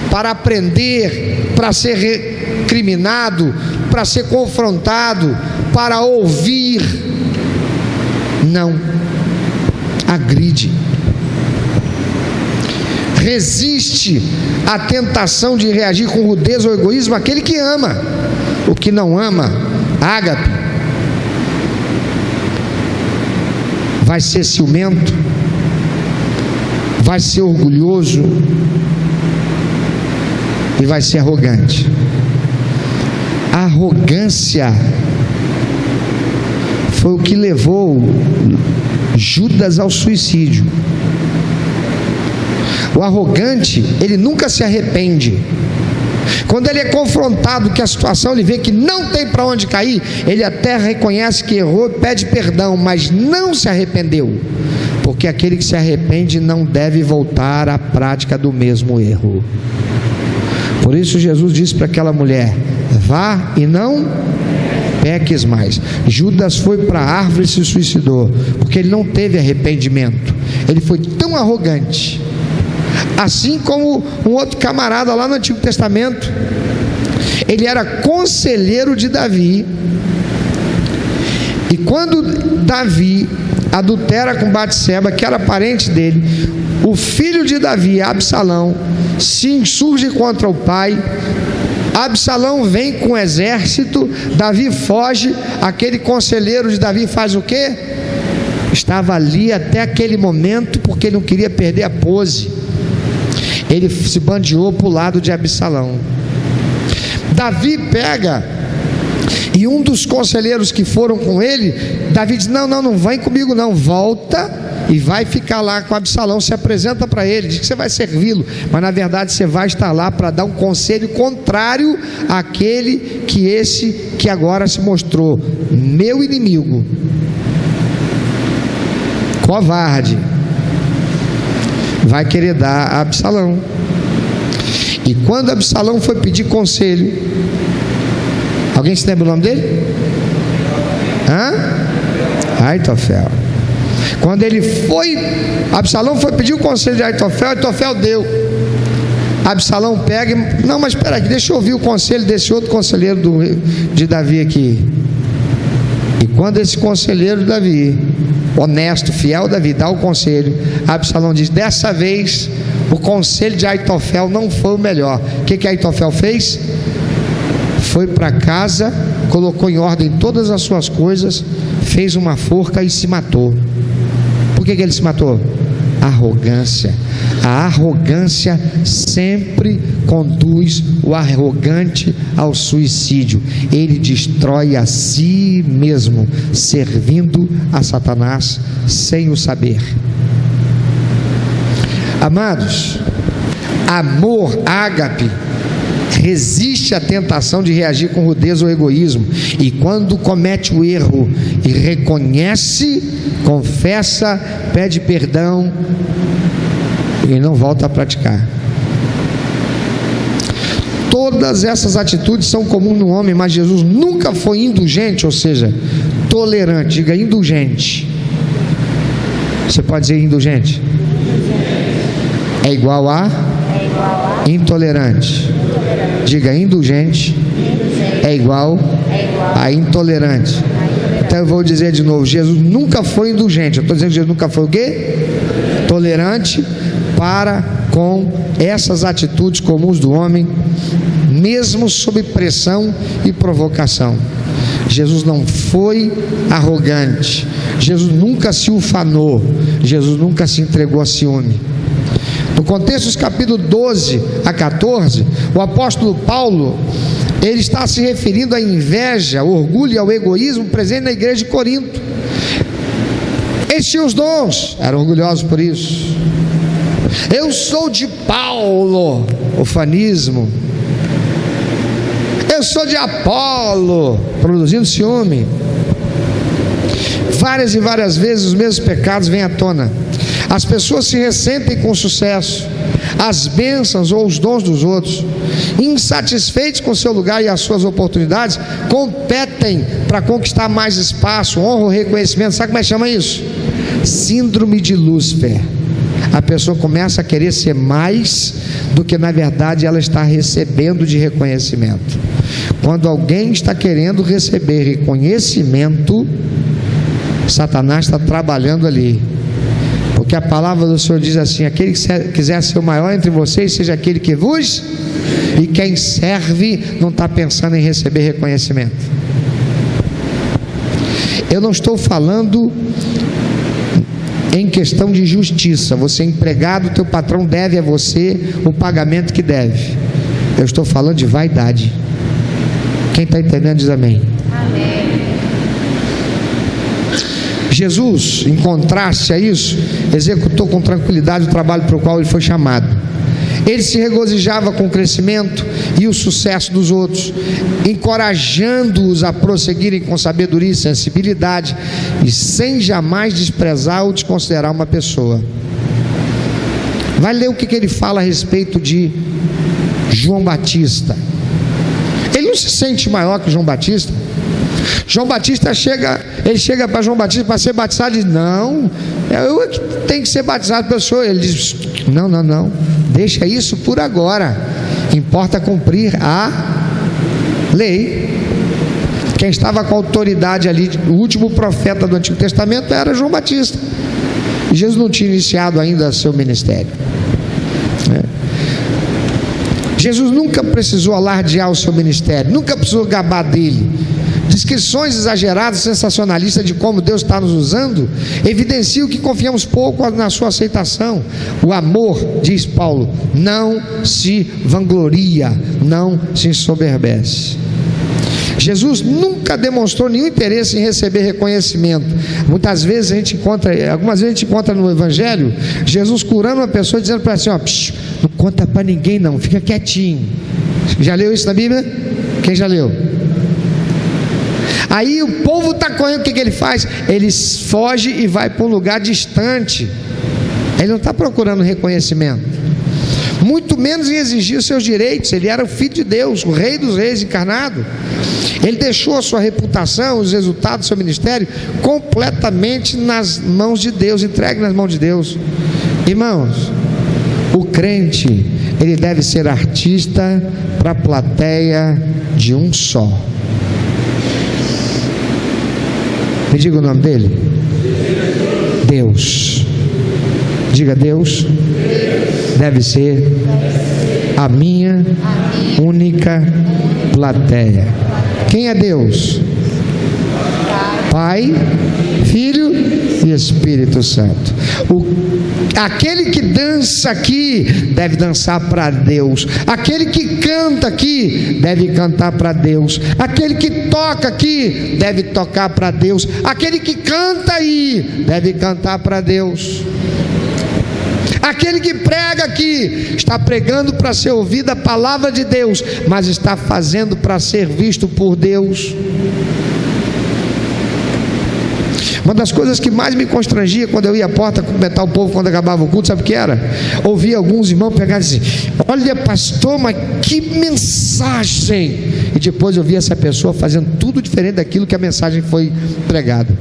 [SPEAKER 1] para aprender, para ser recriminado, para ser confrontado, para ouvir. Não, agride. Resiste à tentação de reagir com rudeza ou egoísmo aquele que ama. O que não ama, ágape, vai ser ciumento, vai ser orgulhoso e vai ser arrogante. A arrogância foi o que levou Judas ao suicídio. O arrogante, ele nunca se arrepende. Quando ele é confrontado com a situação, ele vê que não tem para onde cair, ele até reconhece que errou e pede perdão, mas não se arrependeu, porque aquele que se arrepende não deve voltar à prática do mesmo erro. Por isso Jesus disse para aquela mulher: vá e não peques mais. Judas foi para a árvore e se suicidou, porque ele não teve arrependimento. Ele foi tão arrogante. Assim como um outro camarada lá no Antigo Testamento, ele era conselheiro de Davi, e quando Davi adultera com Batseba, que era parente dele, o filho de Davi, Absalão, se insurge contra o pai. Absalão vem com um exército, Davi foge, aquele conselheiro de Davi faz o quê? Estava ali até aquele momento porque ele não queria perder a pose. Ele se bandeou para o lado de Absalão. Davi pega, e um dos conselheiros que foram com ele, Davi diz: não vem comigo não, volta e vai ficar lá com Absalão, se apresenta para ele, diz que você vai servi-lo, mas na verdade você vai estar lá para dar um conselho contrário àquele que agora se mostrou meu inimigo, covarde, vai querer dar a Absalão. E quando Absalão foi pedir conselho, alguém se lembra o nome dele? Aitofel. Quando Absalão foi pedir o conselho de Aitofel, Aitofel deu. Absalão pega e, não, mas espera aqui, deixa eu ouvir o conselho desse outro conselheiro de Davi aqui. E quando esse conselheiro de Davi, honesto, fiel Davi, dá o conselho, Absalão diz: dessa vez o conselho de Aitofel não foi o melhor. O que Aitofel fez? Foi para casa, colocou em ordem todas as suas coisas, fez uma forca e se matou. Por que ele se matou? Arrogância. A arrogância sempre conduz o arrogante ao suicídio. Ele destrói a si mesmo, servindo a Satanás sem o saber. Amados, amor ágape resiste à tentação de reagir com rudeza ou egoísmo, e quando comete o erro e reconhece, confessa, pede perdão e não volta a praticar. Todas essas atitudes são comuns no homem, mas Jesus nunca foi indulgente, ou seja, tolerante. Diga indulgente. Você pode dizer indulgente? É igual a intolerante. Diga indulgente é igual a intolerante. Então eu vou dizer de novo: Jesus nunca foi indulgente. Eu estou dizendo que Jesus nunca foi o quê? Tolerante para com essas atitudes comuns do homem, mesmo sob pressão e provocação. Jesus não foi arrogante, Jesus nunca se ufanou, Jesus nunca se entregou a ciúme. No contexto dos capítulos 12 a 14, o apóstolo Paulo, ele está se referindo à inveja, ao orgulho e ao egoísmo presente na igreja de Corinto. Eles tinham os dons, eram orgulhosos por isso. Eu sou de Paulo, ufanismo. Eu sou de Apolo, produzindo ciúme. Várias e várias vezes os mesmos pecados vêm à tona. As pessoas se ressentem com o sucesso, as bênçãos ou os dons dos outros. Insatisfeitos com o seu lugar e as suas oportunidades, competem para conquistar mais espaço, honra ou reconhecimento. Sabe como é que chama isso? Síndrome de Lúcifer. A pessoa começa a querer ser mais do que na verdade ela está recebendo de reconhecimento. Quando alguém está querendo receber reconhecimento, Satanás está trabalhando ali, porque a palavra do Senhor diz assim: aquele que quiser ser o maior entre vocês, seja aquele que vos, e quem serve não está pensando em receber reconhecimento. Eu não estou falando em questão de justiça. Você é empregado, teu patrão deve a você o pagamento que deve. Eu estou falando de vaidade. Quem está entendendo diz amém.
[SPEAKER 2] Amém.
[SPEAKER 1] Jesus, em contraste a isso, executou com tranquilidade o trabalho para o qual ele foi chamado. Ele se regozijava com o crescimento e o sucesso dos outros, encorajando-os a prosseguirem com sabedoria e sensibilidade, e sem jamais desprezar ou desconsiderar uma pessoa. Vai ler o que ele fala a respeito de João Batista. Ele não se sente maior que João Batista. João Batista chega para João Batista para ser batizado e diz: não, eu que tenho que ser batizado pelo Senhor. Ele diz: não, deixa isso por agora, importa cumprir a lei. Quem estava com a autoridade ali, o último profeta do Antigo Testamento, era João Batista, e Jesus não tinha iniciado ainda seu ministério. Jesus nunca precisou alardear o seu ministério, nunca precisou gabar dele. Descrições exageradas, sensacionalistas de como Deus está nos usando, evidenciam que confiamos pouco na sua aceitação. O amor, diz Paulo, não se vangloria, não se ensoberbece. Jesus nunca demonstrou nenhum interesse em receber reconhecimento. Muitas vezes algumas vezes a gente encontra no Evangelho, Jesus curando uma pessoa e dizendo para ela assim: ó, não conta para ninguém não, fica quietinho. Já leu isso na Bíblia? Quem já leu? Aí o povo está correndo, o que ele faz? Ele foge e vai para um lugar distante. Ele não está procurando reconhecimento, muito menos em exigir os seus direitos. Ele era o Filho de Deus, o Rei dos Reis encarnado. Ele deixou a sua reputação, os resultados do seu ministério completamente nas mãos de Deus, entregue nas mãos de Deus. Irmãos, o crente, ele deve ser artista para a plateia de um só. Me diga o nome dele. Deus. Diga: Deus deve ser a minha única plateia. Quem é Deus? Pai, Filho e Espírito Santo. Aquele que dança aqui deve dançar para Deus. Aquele que canta aqui deve cantar para Deus. Aquele que toca aqui deve tocar para Deus. Aquele que canta aí deve cantar para Deus. Aquele que prega aqui está pregando para ser ouvida a palavra de Deus, mas está fazendo para ser visto por Deus. Uma das coisas que mais me constrangia quando eu ia à porta cumprimentar o povo quando acabava o culto, sabe o que era? Ouvir alguns irmãos pegarem assim: olha, pastor, mas que mensagem! E depois eu via essa pessoa fazendo tudo diferente daquilo que a mensagem foi pregada.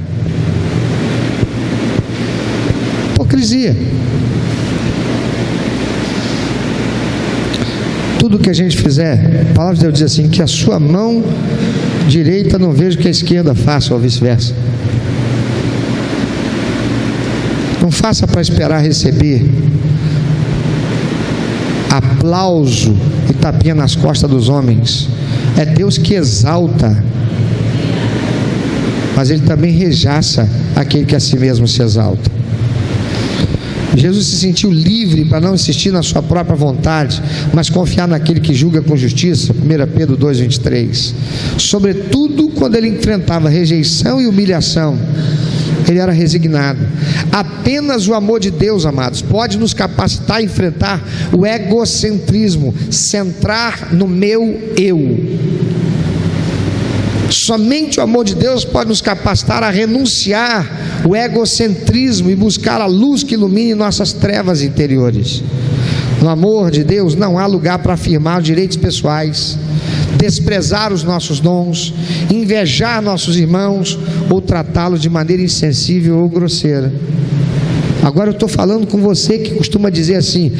[SPEAKER 1] Hipocrisia. Tudo que a gente fizer, a palavra de Deus diz assim: que a sua mão direita não veja o que a esquerda faça, ou vice-versa. Não faça para esperar receber aplauso e tapinha nas costas dos homens. É Deus que exalta, mas Ele também rechaça aquele que a si mesmo se exalta. Jesus se sentiu livre para não insistir na sua própria vontade, mas confiar naquele que julga com justiça. 1 Pedro 2,23. Sobretudo quando ele enfrentava rejeição e humilhação, ele era resignado. Apenas o amor de Deus, amados, pode nos capacitar a enfrentar o egocentrismo, centrar no meu eu. Somente o amor de Deus pode nos capacitar a renunciar o egocentrismo e buscar a luz que ilumine nossas trevas interiores. No amor de Deus não há lugar para afirmar os direitos pessoais, desprezar os nossos dons, invejar nossos irmãos ou tratá-los de maneira insensível ou grosseira. Agora eu estou falando com você que costuma dizer assim: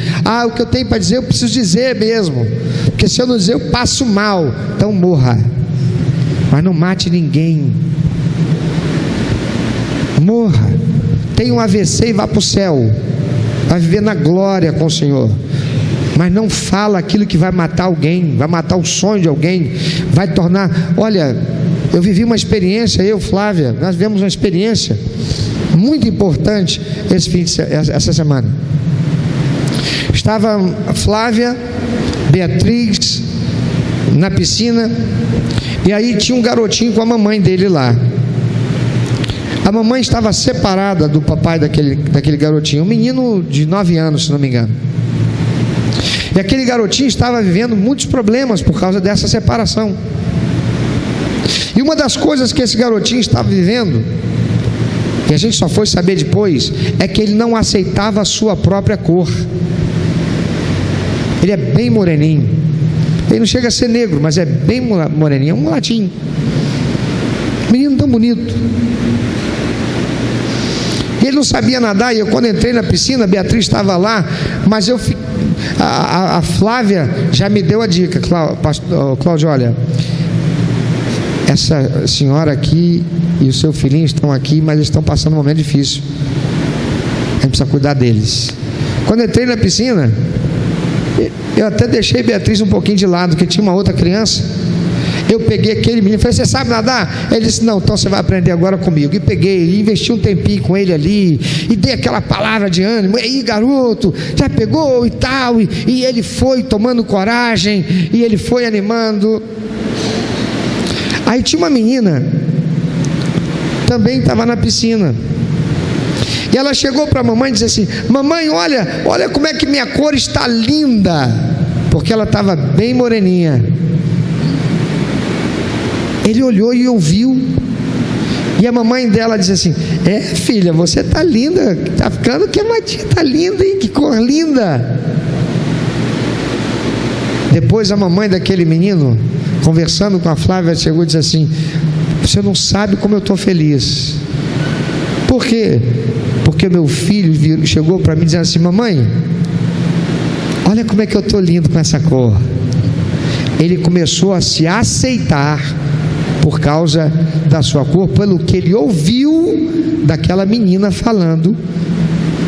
[SPEAKER 1] o que eu tenho para dizer eu preciso dizer mesmo, porque se eu não dizer eu passo mal. Então morra, mas não mate ninguém. Morra, tenha um AVC e vá para o céu, vai viver na glória com o Senhor. Mas não fala aquilo que vai matar alguém, vai matar o sonho de alguém, vai tornar... Olha, eu vivi uma experiência, eu, Flávia, nós vivemos uma experiência muito importante essa semana. Estava Flávia, Beatriz na piscina, e aí tinha um garotinho com a mamãe dele lá. A mamãe estava separada do papai daquele garotinho, um menino de 9 anos, se não me engano. E aquele garotinho estava vivendo muitos problemas por causa dessa separação. E uma das coisas que esse garotinho estava vivendo, que a gente só foi saber depois, é que ele não aceitava a sua própria cor. Ele é bem moreninho. Ele não chega a ser negro, mas é bem moreninho, é um mulatinho. Menino tão bonito. E ele não sabia nadar, e eu, quando entrei na piscina, a Beatriz estava lá, mas a Flávia já me deu a dica: Cláudio, olha, essa senhora aqui e o seu filhinho estão aqui, mas eles estão passando um momento difícil, a gente precisa cuidar deles. Quando eu entrei na piscina, eu até deixei Beatriz um pouquinho de lado, porque tinha uma outra criança. Eu peguei aquele menino e falei: você sabe nadar? Ele disse: não, então você vai aprender agora comigo. E peguei, investi um tempinho com ele ali, e dei aquela palavra de ânimo: e aí, garoto, já pegou e tal. E ele foi tomando coragem, e ele foi animando. Aí tinha uma menina, também estava na piscina, e ela chegou para a mamãe e disse assim: mamãe, olha como é que minha cor está linda, porque ela estava bem moreninha. Ele olhou e ouviu, e a mamãe dela disse assim: filha, você está linda, está ficando queimadinha, está linda, hein? Que cor linda. Depois a mamãe daquele menino, conversando com a Flávia, chegou e disse assim: você não sabe como eu estou feliz. Por quê? Porque meu filho chegou para mim dizendo assim: mamãe, olha como é que eu estou lindo com essa cor. Ele começou a se aceitar por causa da sua cor, pelo que ele ouviu daquela menina falando,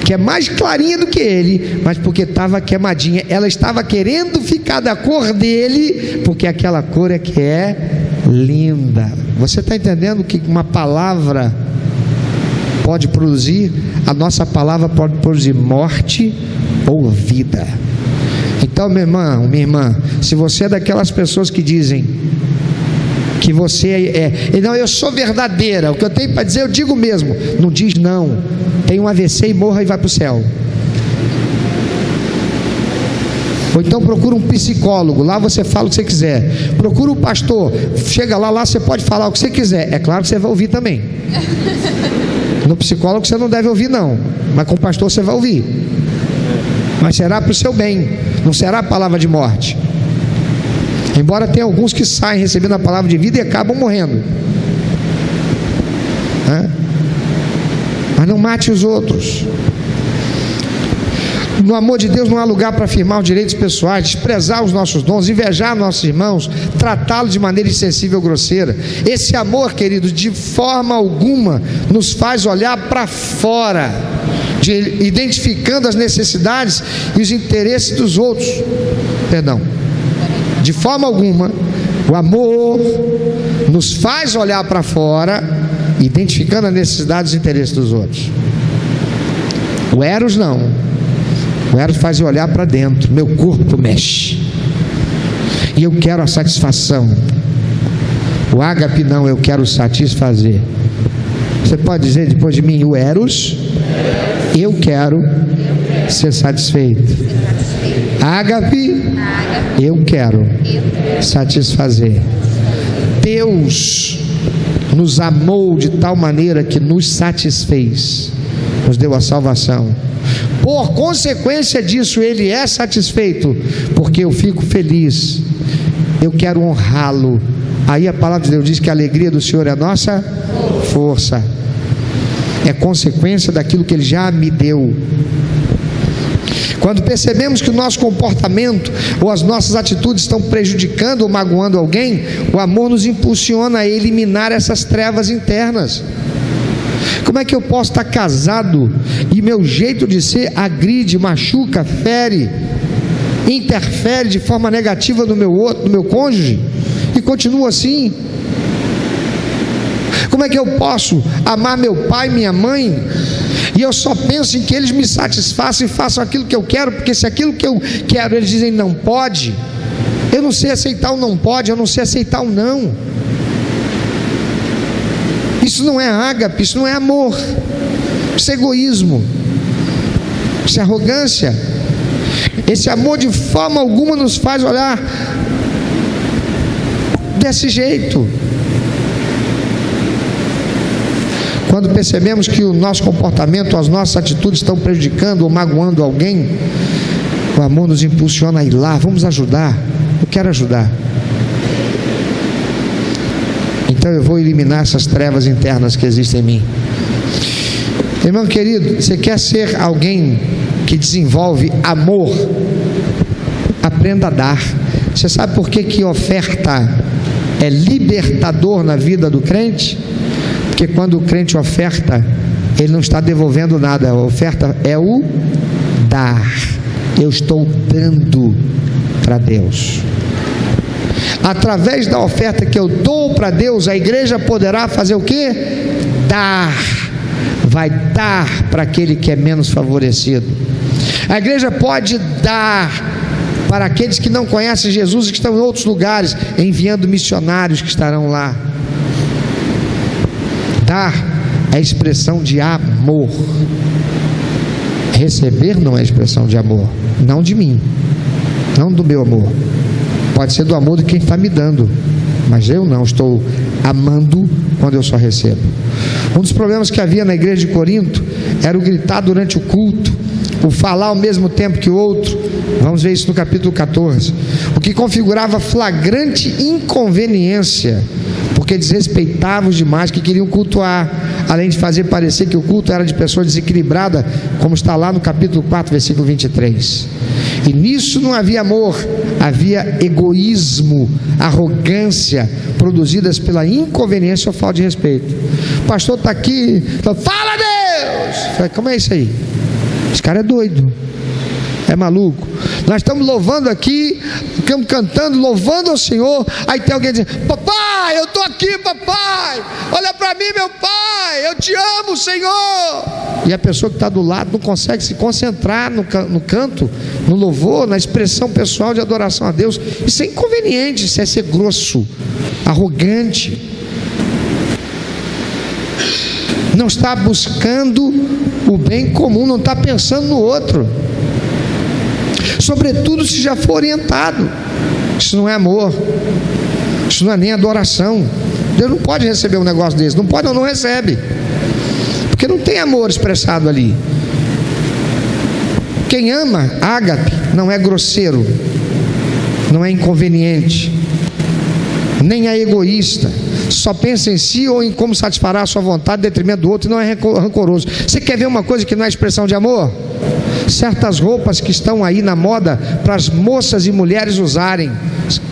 [SPEAKER 1] que é mais clarinha do que ele, mas porque estava queimadinha. Ela estava querendo ficar da cor dele, porque aquela cor é que é linda. Você está entendendo que uma palavra pode produzir? A nossa palavra pode produzir morte ou vida. Então, meu irmão, minha irmã, se você é daquelas pessoas que dizem que você não, eu sou verdadeira, o que eu tenho para dizer eu digo mesmo, não diz não, tem um AVC e morra e vai para o céu. Ou então procura um psicólogo, lá você fala o que você quiser. Procura um pastor, chega lá você pode falar o que você quiser, é claro que você vai ouvir também. No psicólogo você não deve ouvir não, mas com o pastor você vai ouvir, mas será para o seu bem, não será a palavra de morte. Embora tenha alguns que saem recebendo a palavra de vida e acabam morrendo, mas não mate os outros. No amor de Deus não há lugar para afirmar os direitos pessoais, desprezar os nossos dons, invejar nossos irmãos, tratá-los de maneira insensível ou grosseira. Esse amor, queridos, de forma alguma nos faz olhar para fora, identificando as necessidades e os interesses dos outros. De forma alguma, o amor nos faz olhar para fora, identificando as necessidades e os interesses dos outros. O Eros não. O Eros faz eu olhar para dentro, meu corpo mexe, e eu quero a satisfação. O ágape não, eu quero satisfazer. Você pode dizer depois de mim, o eros, eu quero ser satisfeito. Ágape, eu quero satisfazer. Deus nos amou de tal maneira que nos satisfez, nos deu a salvação. Por consequência disso, Ele é satisfeito, porque eu fico feliz, eu quero honrá-lo. Aí a palavra de Deus diz que a alegria do Senhor é a nossa força, é consequência daquilo que Ele já me deu. Quando percebemos que o nosso comportamento ou as nossas atitudes estão prejudicando ou magoando alguém, o amor nos impulsiona a eliminar essas trevas internas. Como é que eu posso estar casado e meu jeito de ser agride, machuca, fere, interfere de forma negativa no meu cônjuge e continuo assim? Como é que eu posso amar meu pai e minha mãe e eu só penso em que eles me satisfaçam e façam aquilo que eu quero, porque se aquilo que eu quero eles dizem não pode, eu não sei aceitar o não pode, eu não sei aceitar o não. Isso não é ágape, isso não é amor, isso é egoísmo, isso é arrogância. Esse amor de forma alguma nos faz olhar desse jeito. Quando percebemos que o nosso comportamento, as nossas atitudes estão prejudicando ou magoando alguém, o amor nos impulsiona a ir lá, vamos ajudar, eu quero ajudar. Então eu vou eliminar essas trevas internas que existem em mim. Irmão querido, você quer ser alguém que desenvolve amor? Aprenda a dar. Você sabe por que oferta é libertador na vida do crente? Porque quando o crente oferta, ele não está devolvendo nada. A oferta é o dar. Eu estou dando para Deus. Através da oferta que eu dou para Deus, a igreja poderá fazer o quê? Dar. Vai dar para aquele que é menos favorecido. A igreja pode dar para aqueles que não conhecem Jesus e que estão em outros lugares, enviando missionários que estarão lá. Dar é expressão de amor. Receber não é expressão de amor, não de mim, não do meu amor. Pode ser do amor de quem está me dando, mas eu não estou amando quando eu só recebo. Um dos problemas que havia na igreja de Corinto era o gritar durante o culto, o falar ao mesmo tempo que o outro. Vamos ver isso no capítulo 14. O que configurava flagrante inconveniência, porque desrespeitavam os demais que queriam cultuar, além de fazer parecer que o culto era de pessoa desequilibrada, como está lá no capítulo 4, versículo 23. E nisso não havia amor, havia egoísmo, arrogância, produzidas pela inconveniência ou falta de respeito. O pastor está aqui, fala Deus! Falei, como é isso aí? Esse cara é doido, é maluco. Nós estamos louvando aqui, estamos cantando, louvando ao Senhor. Aí tem alguém dizendo: papai, eu estou aqui, papai, olha para mim, meu pai, eu te amo, Senhor. E a pessoa que está do lado não consegue se concentrar no canto, no louvor, na expressão pessoal de adoração a Deus. Isso é inconveniente, isso é ser grosso, arrogante. Não está buscando o bem comum, não está pensando no outro, sobretudo se já for orientado. Isso não é amor, isso não é nem adoração. Deus não pode receber um negócio desse, não pode ou não recebe, porque não tem amor expressado ali. Quem ama, ágape, não é grosseiro, não é inconveniente, nem é egoísta, só pensa em si ou em como satisfará a sua vontade em detrimento do outro, e não é rancoroso. Você quer ver uma coisa que não é expressão de amor? Certas roupas que estão aí na moda para as moças e mulheres usarem,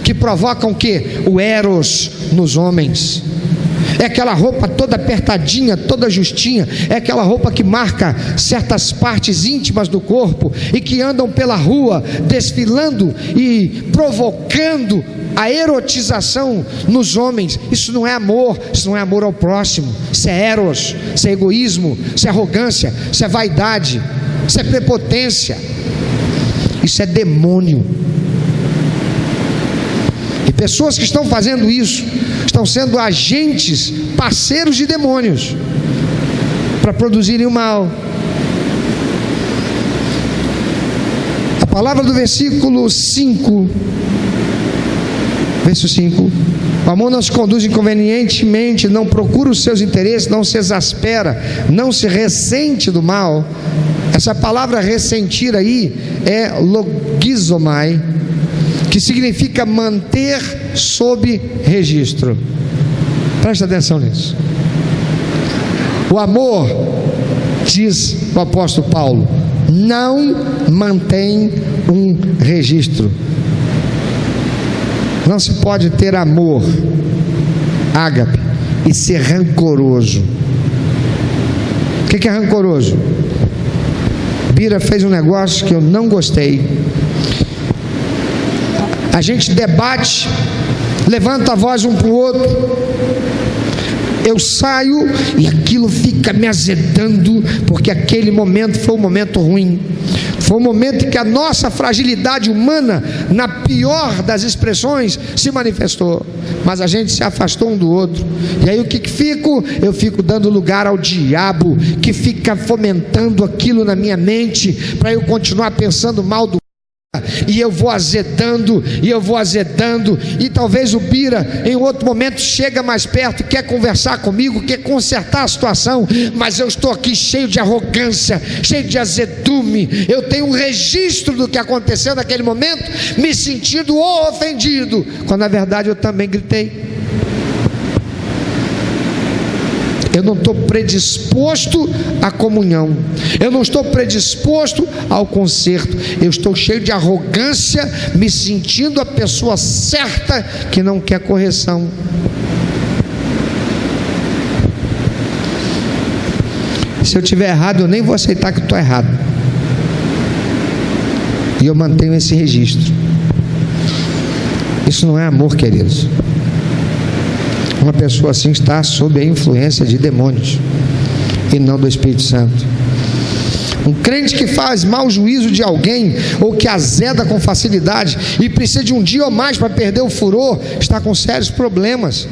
[SPEAKER 1] que provocam o quê? O eros nos homens. É aquela roupa toda apertadinha, toda justinha, é aquela roupa que marca certas partes íntimas do corpo e que andam pela rua desfilando e provocando a erotização nos homens. Isso não é amor, isso não é amor ao próximo, isso é eros, isso é egoísmo, isso é arrogância, isso é vaidade, isso é prepotência, isso é demônio. E pessoas que estão fazendo isso estão sendo agentes, parceiros de demônios, para produzirem o mal. A palavra do versículo 5, verso 5: o amor não se conduz inconvenientemente, não procura os seus interesses, não se exaspera, não se ressente do mal. Essa palavra ressentir aí é logizomai, que significa manter sob registro. Presta atenção nisso. O amor, diz o apóstolo Paulo, não mantém um registro. Não se pode ter amor, ágape, e ser rancoroso. O que é rancoroso? Bira fez um negócio que eu não gostei. A gente debate, levanta a voz um para o outro. Eu saio e aquilo fica me azedando, porque aquele momento foi um momento ruim. Foi um momento em que a nossa fragilidade humana, na pior das expressões, se manifestou. Mas a gente se afastou um do outro. E aí o que fico? Eu fico dando lugar ao diabo, que fica fomentando aquilo na minha mente, para eu continuar pensando mal do e eu vou azedando, e talvez o Bira em outro momento chega mais perto, quer conversar comigo, quer consertar a situação, mas eu estou aqui cheio de arrogância, cheio de azedume. Eu tenho um registro do que aconteceu naquele momento, me sentindo ofendido, quando na verdade eu também gritei. Eu não estou predisposto à comunhão, eu não estou predisposto ao conserto, eu estou cheio de arrogância, me sentindo a pessoa certa que não quer correção. Se eu estiver errado, eu nem vou aceitar que estou errado, e eu mantenho esse registro. Isso não é amor, queridos. Uma pessoa assim está sob a influência de demônios e não do Espírito Santo. Um crente que faz mau juízo de alguém, ou que azeda com facilidade e precisa de um dia ou mais para perder o furor, está com sérios problemas,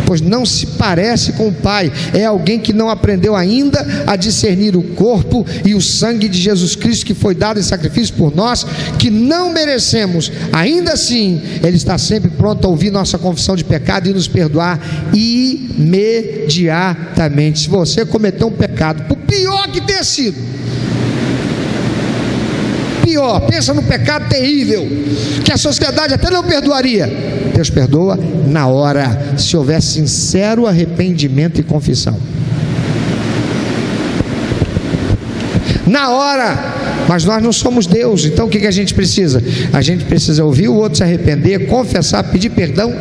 [SPEAKER 1] pois não se parece com o Pai. É alguém que não aprendeu ainda a discernir o corpo e o sangue de Jesus Cristo, que foi dado em sacrifício por nós, que não merecemos. Ainda assim, Ele está sempre pronto a ouvir nossa confissão de pecado e nos perdoar imediatamente. Se você cometeu um pecado, por pior que tenha sido, pior, pensa no pecado terrível, que a sociedade até não perdoaria, Deus perdoa na hora, se houver sincero arrependimento e confissão. Na hora. Mas nós não somos Deus, então o que a gente precisa? A gente precisa ouvir o outro se arrepender, confessar, pedir perdão,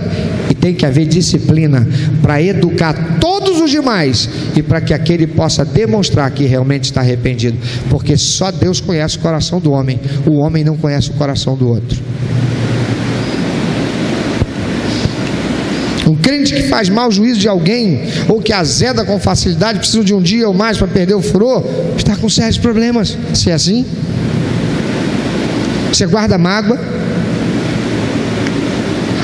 [SPEAKER 1] e tem que haver disciplina para educar todos os demais, e para que aquele possa demonstrar que realmente está arrependido, porque só Deus conhece o coração do homem, o homem não conhece o coração do outro. Um crente que faz mau juízo de alguém, ou que azeda com facilidade, precisa de um dia ou mais para perder o furor, está com sérios problemas. Se é assim, você guarda mágoa.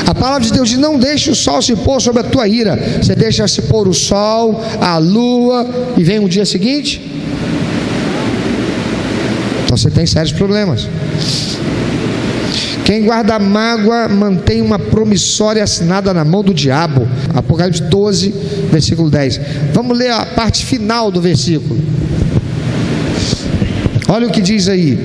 [SPEAKER 1] A palavra de Deus diz: não deixe o sol se pôr sobre a tua ira. Você deixa se pôr o sol, a lua, e vem o dia seguinte, então você tem sérios problemas. Quem guarda mágoa mantém uma promissória assinada na mão do diabo. Apocalipse 12, versículo 10. Vamos ler a parte final do versículo. Olha o que diz aí.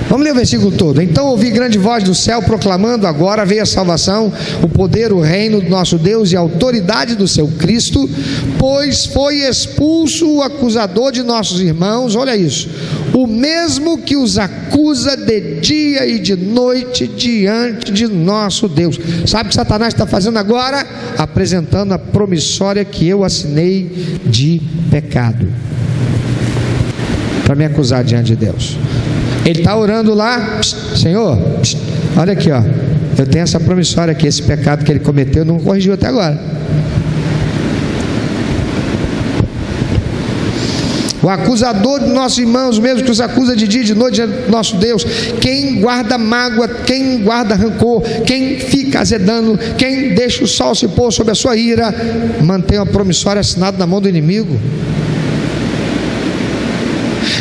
[SPEAKER 1] Vamos ler o versículo todo. Então ouvi grande voz do céu proclamando: agora veio a salvação, o poder, o reino do nosso Deus e a autoridade do seu Cristo, pois foi expulso o acusador de nossos irmãos. Olha isso: o mesmo que os acusa de dia e de noite diante de nosso Deus. Sabe o que Satanás está fazendo agora? Apresentando a promissória que eu assinei de pecado, para me acusar diante de Deus. Ele está orando lá: Senhor, olha aqui, ó, eu tenho essa promissória aqui, esse pecado que ele cometeu não corrigiu até agora. O acusador de nossos irmãos, mesmo que os acusa de dia e de noite, é nosso Deus. Quem guarda mágoa, quem guarda rancor, quem fica azedando, quem deixa o sol se pôr sobre a sua ira, mantém uma promissória assinada na mão do inimigo.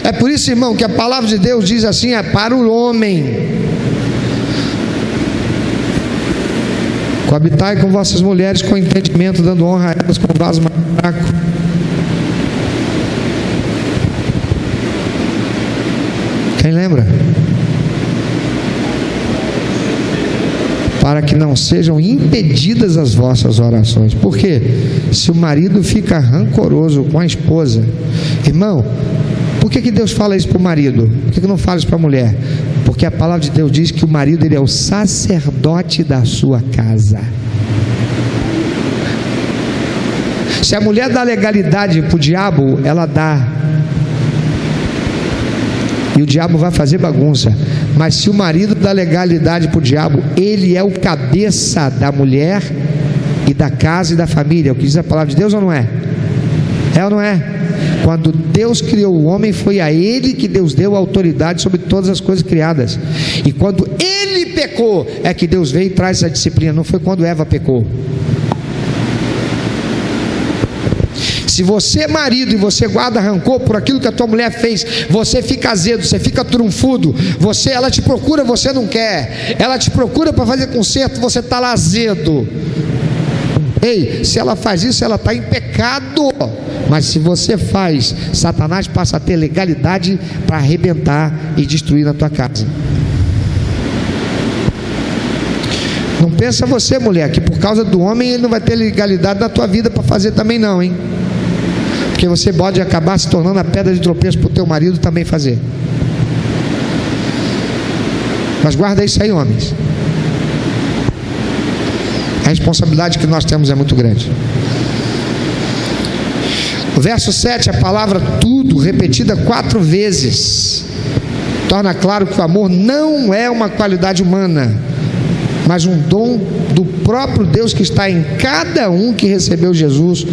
[SPEAKER 1] É por isso, irmão, que a palavra de Deus diz assim: é para o homem: coabitai com vossas mulheres com entendimento, dando honra a elas com vaso mais fraco. Quem lembra? Para que não sejam impedidas as vossas orações. Por quê? Se o marido fica rancoroso com a esposa, irmão, por que Deus fala isso para o marido? Por que não fala isso para a mulher? Porque a palavra de Deus diz que o marido, ele é o sacerdote da sua casa. Se a mulher dá legalidade para o diabo, ela dá, e o diabo vai fazer bagunça. Mas se o marido dá legalidade para o diabo, ele é o cabeça da mulher e da casa e da família. É o que diz a palavra de Deus, ou não é? É ou não é? Quando Deus criou o homem, foi a ele que Deus deu autoridade sobre todas as coisas criadas. E quando ele pecou, é que Deus veio e traz essa disciplina. Não foi quando Eva pecou. Se você é marido e você guarda rancor por aquilo que a tua mulher fez, você fica azedo, você fica trunfudo, ela te procura, você não quer, ela te procura para fazer conserto, você está lá azedo. Ei, se ela faz isso, ela está em pecado. Mas se você faz, Satanás passa a ter legalidade para arrebentar e destruir na tua casa. Não pensa você, mulher, que por causa do homem ele não vai ter legalidade na tua vida para fazer também não, hein? Porque você pode acabar se tornando a pedra de tropeço para o teu marido também fazer. Mas guarda isso aí, homens. A responsabilidade que nós temos é muito grande. O verso 7, a palavra tudo, repetida 4 vezes, torna claro que o amor não é uma qualidade humana, mas um dom do próprio Deus que está em cada um que recebeu Jesus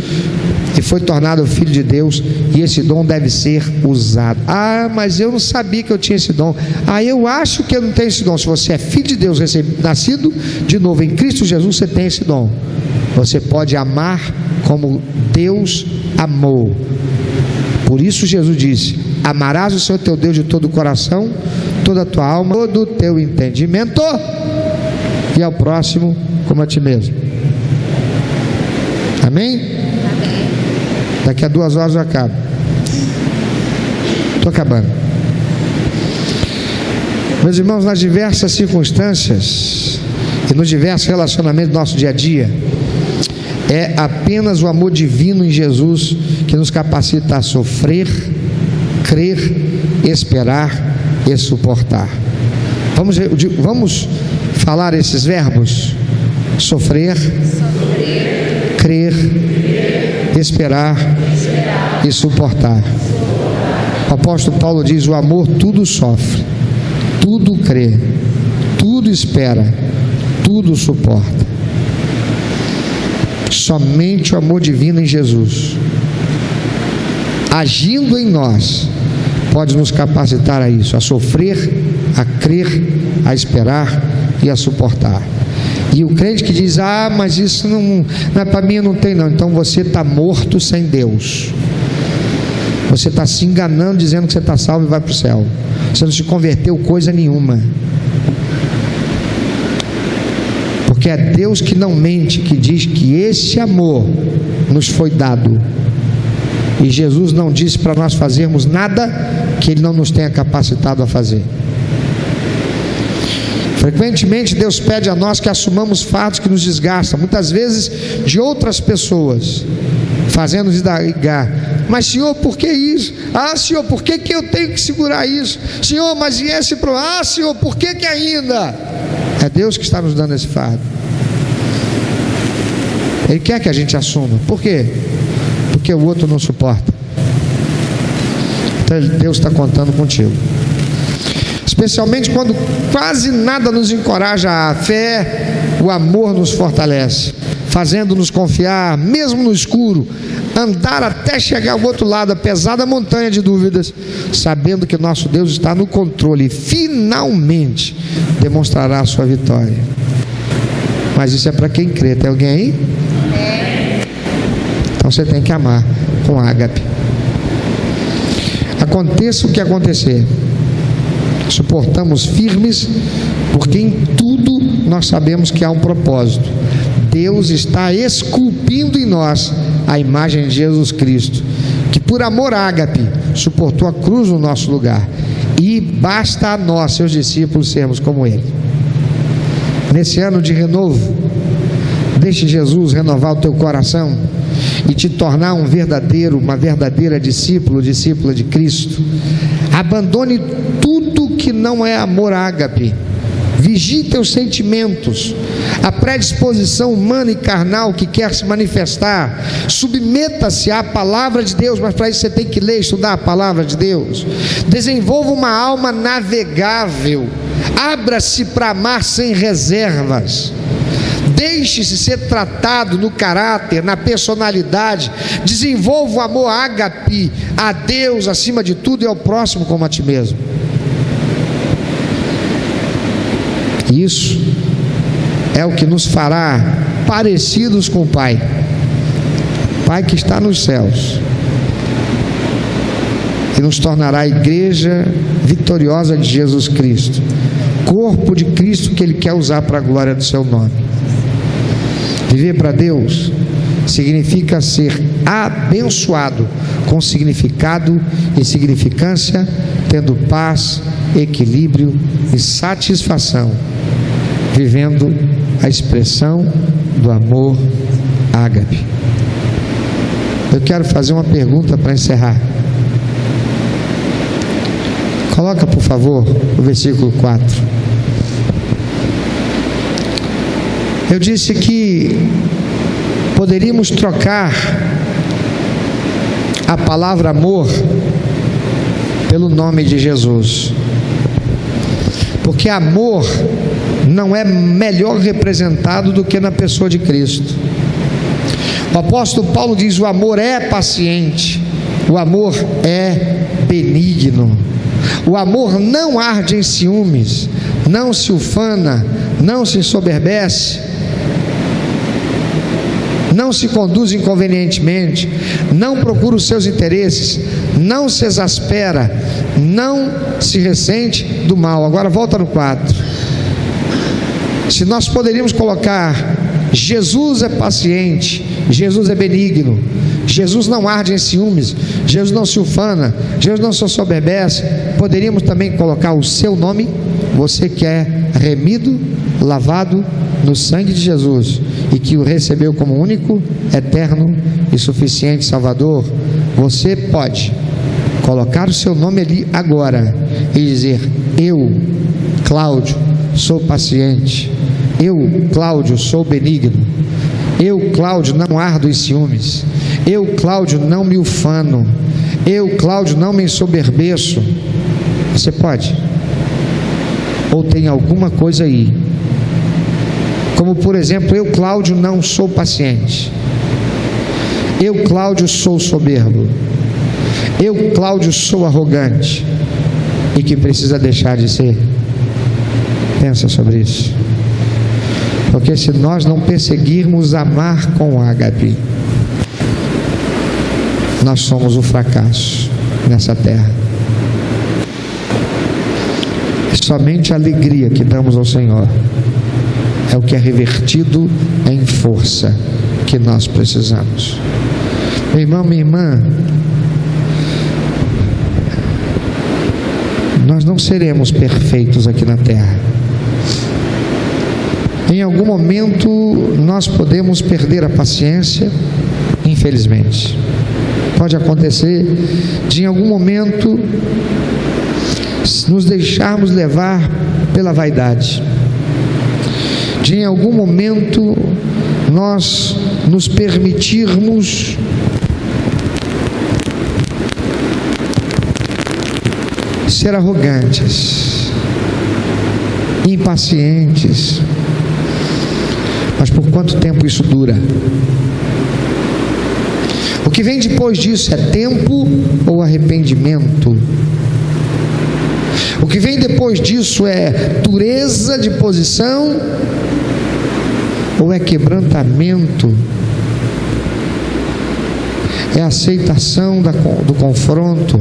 [SPEAKER 1] e foi tornado filho de Deus, e esse dom deve ser usado. Ah, mas eu não sabia que eu tinha esse dom. Ah, eu acho que eu não tenho esse dom. Se você é filho de Deus, nascido de novo em Cristo Jesus, você tem esse dom. Você pode amar como Deus amou. Por isso Jesus disse: amarás o Senhor teu Deus de todo o coração, toda a tua alma, todo o teu entendimento, e ao próximo como a ti mesmo. Amém? Daqui a 2 horas eu acabo. Estou acabando. Meus irmãos, nas diversas circunstâncias e nos diversos relacionamentos do nosso dia a dia, é apenas o amor divino em Jesus que nos capacita a sofrer, crer, esperar e suportar. Vamos falar esses verbos: sofrer, crer, esperar e suportar. O apóstolo Paulo diz: o amor tudo sofre, tudo crê, tudo espera, tudo suporta. Somente o amor divino em Jesus, agindo em nós, pode nos capacitar a isso, a sofrer, a crer, a esperar e a suportar. E o crente que diz: ah, mas isso não é para mim, não tem não. Então você está morto sem Deus. Você está se enganando dizendo que você está salvo e vai para o céu. Você não se converteu coisa nenhuma. Porque é Deus que não mente, que diz que esse amor nos foi dado. E Jesus não disse para nós fazermos nada que Ele não nos tenha capacitado a fazer. Frequentemente Deus pede a nós que assumamos fardos que nos desgastam, muitas vezes de outras pessoas, fazendo-nos indagar: mas Senhor, por que isso? Ah, Senhor, por que eu tenho que segurar isso? Senhor, mas e esse problema? Ah, Senhor, por que ainda? É Deus que está nos dando esse fardo. Ele quer que a gente assuma. Por quê? Porque o outro não suporta. Então Deus está contando contigo. Especialmente quando quase nada nos encoraja à fé, o amor nos fortalece, fazendo-nos confiar, mesmo no escuro, andar até chegar ao outro lado, apesar da montanha de dúvidas, sabendo que nosso Deus está no controle e finalmente demonstrará a sua vitória. Mas isso é para quem crê. Tem alguém aí? Então você tem que amar com ágape. A aconteça o que acontecer, suportamos firmes, porque em tudo nós sabemos que há um propósito. Deus está esculpindo em nós a imagem de Jesus Cristo, que por amor ágape suportou a cruz no nosso lugar, e basta a nós, seus discípulos, sermos como Ele. Nesse ano de renovo, deixe Jesus renovar o teu coração e te tornar uma verdadeira discípula de Cristo. Abandone tudo que não é amor ágape. Vigie teus sentimentos, a predisposição humana e carnal que quer se manifestar. Submeta-se à palavra de Deus, mas para isso você tem que ler e estudar a palavra de Deus. Desenvolva uma alma navegável. Abra-se para amar sem reservas. Deixe-se ser tratado no caráter, na personalidade. Desenvolva o amor ágape a Deus acima de tudo e ao próximo como a ti mesmo. Isso é o que nos fará parecidos com o Pai, Pai que está nos céus, e nos tornará a igreja vitoriosa de Jesus Cristo, corpo de Cristo que Ele quer usar para a glória do seu nome. Viver para Deus significa ser abençoado com significado e significância, tendo paz, equilíbrio e satisfação, vivendo a expressão do amor ágape. Eu quero fazer uma pergunta para encerrar. Coloca, por favor, o versículo 4. Eu disse que poderíamos trocar a palavra amor pelo nome de Jesus, porque amor não é melhor representado do que na pessoa de Cristo. O apóstolo Paulo diz: o amor é paciente, o amor é benigno, o amor não arde em ciúmes, não se ufana, não se ensoberbece, não se conduz inconvenientemente, não procura os seus interesses, não se exaspera, não se ressente do mal. Agora volta no 4. Se nós poderíamos colocar: Jesus é paciente, Jesus é benigno, Jesus não arde em ciúmes, Jesus não se ufana, Jesus não se ensoberbece, poderíamos também colocar o seu nome. Você que é remido, lavado no sangue de Jesus e que o recebeu como único, eterno e suficiente Salvador, você pode colocar o seu nome ali agora e dizer: eu, Cláudio, sou paciente, eu, Cláudio, sou benigno, eu, Cláudio, não ardo em ciúmes, eu, Cláudio, não me ufano, eu, Cláudio, não me ensoberbeço. Você pode? Ou tem alguma coisa aí, como por exemplo: eu, Cláudio, não sou paciente, eu, Cláudio, sou soberbo, eu, Cláudio, sou arrogante, e que precisa deixar de ser? Pensa sobre isso, porque se nós não perseguirmos amar com ágape, nós somos o fracasso nessa terra. Somente a alegria que damos ao Senhor é o que é revertido em força que nós precisamos. Meu irmão, minha irmã, nós não seremos perfeitos aqui na terra. Em algum momento nós podemos perder a paciência, infelizmente. Pode acontecer de em algum momento nos deixarmos levar pela vaidade, de em algum momento nós nos permitirmos ser arrogantes, impacientes. Mas por quanto tempo isso dura? O que vem depois disso é tempo ou arrependimento? O que vem depois disso é dureza de posição ou é quebrantamento? É aceitação do confronto?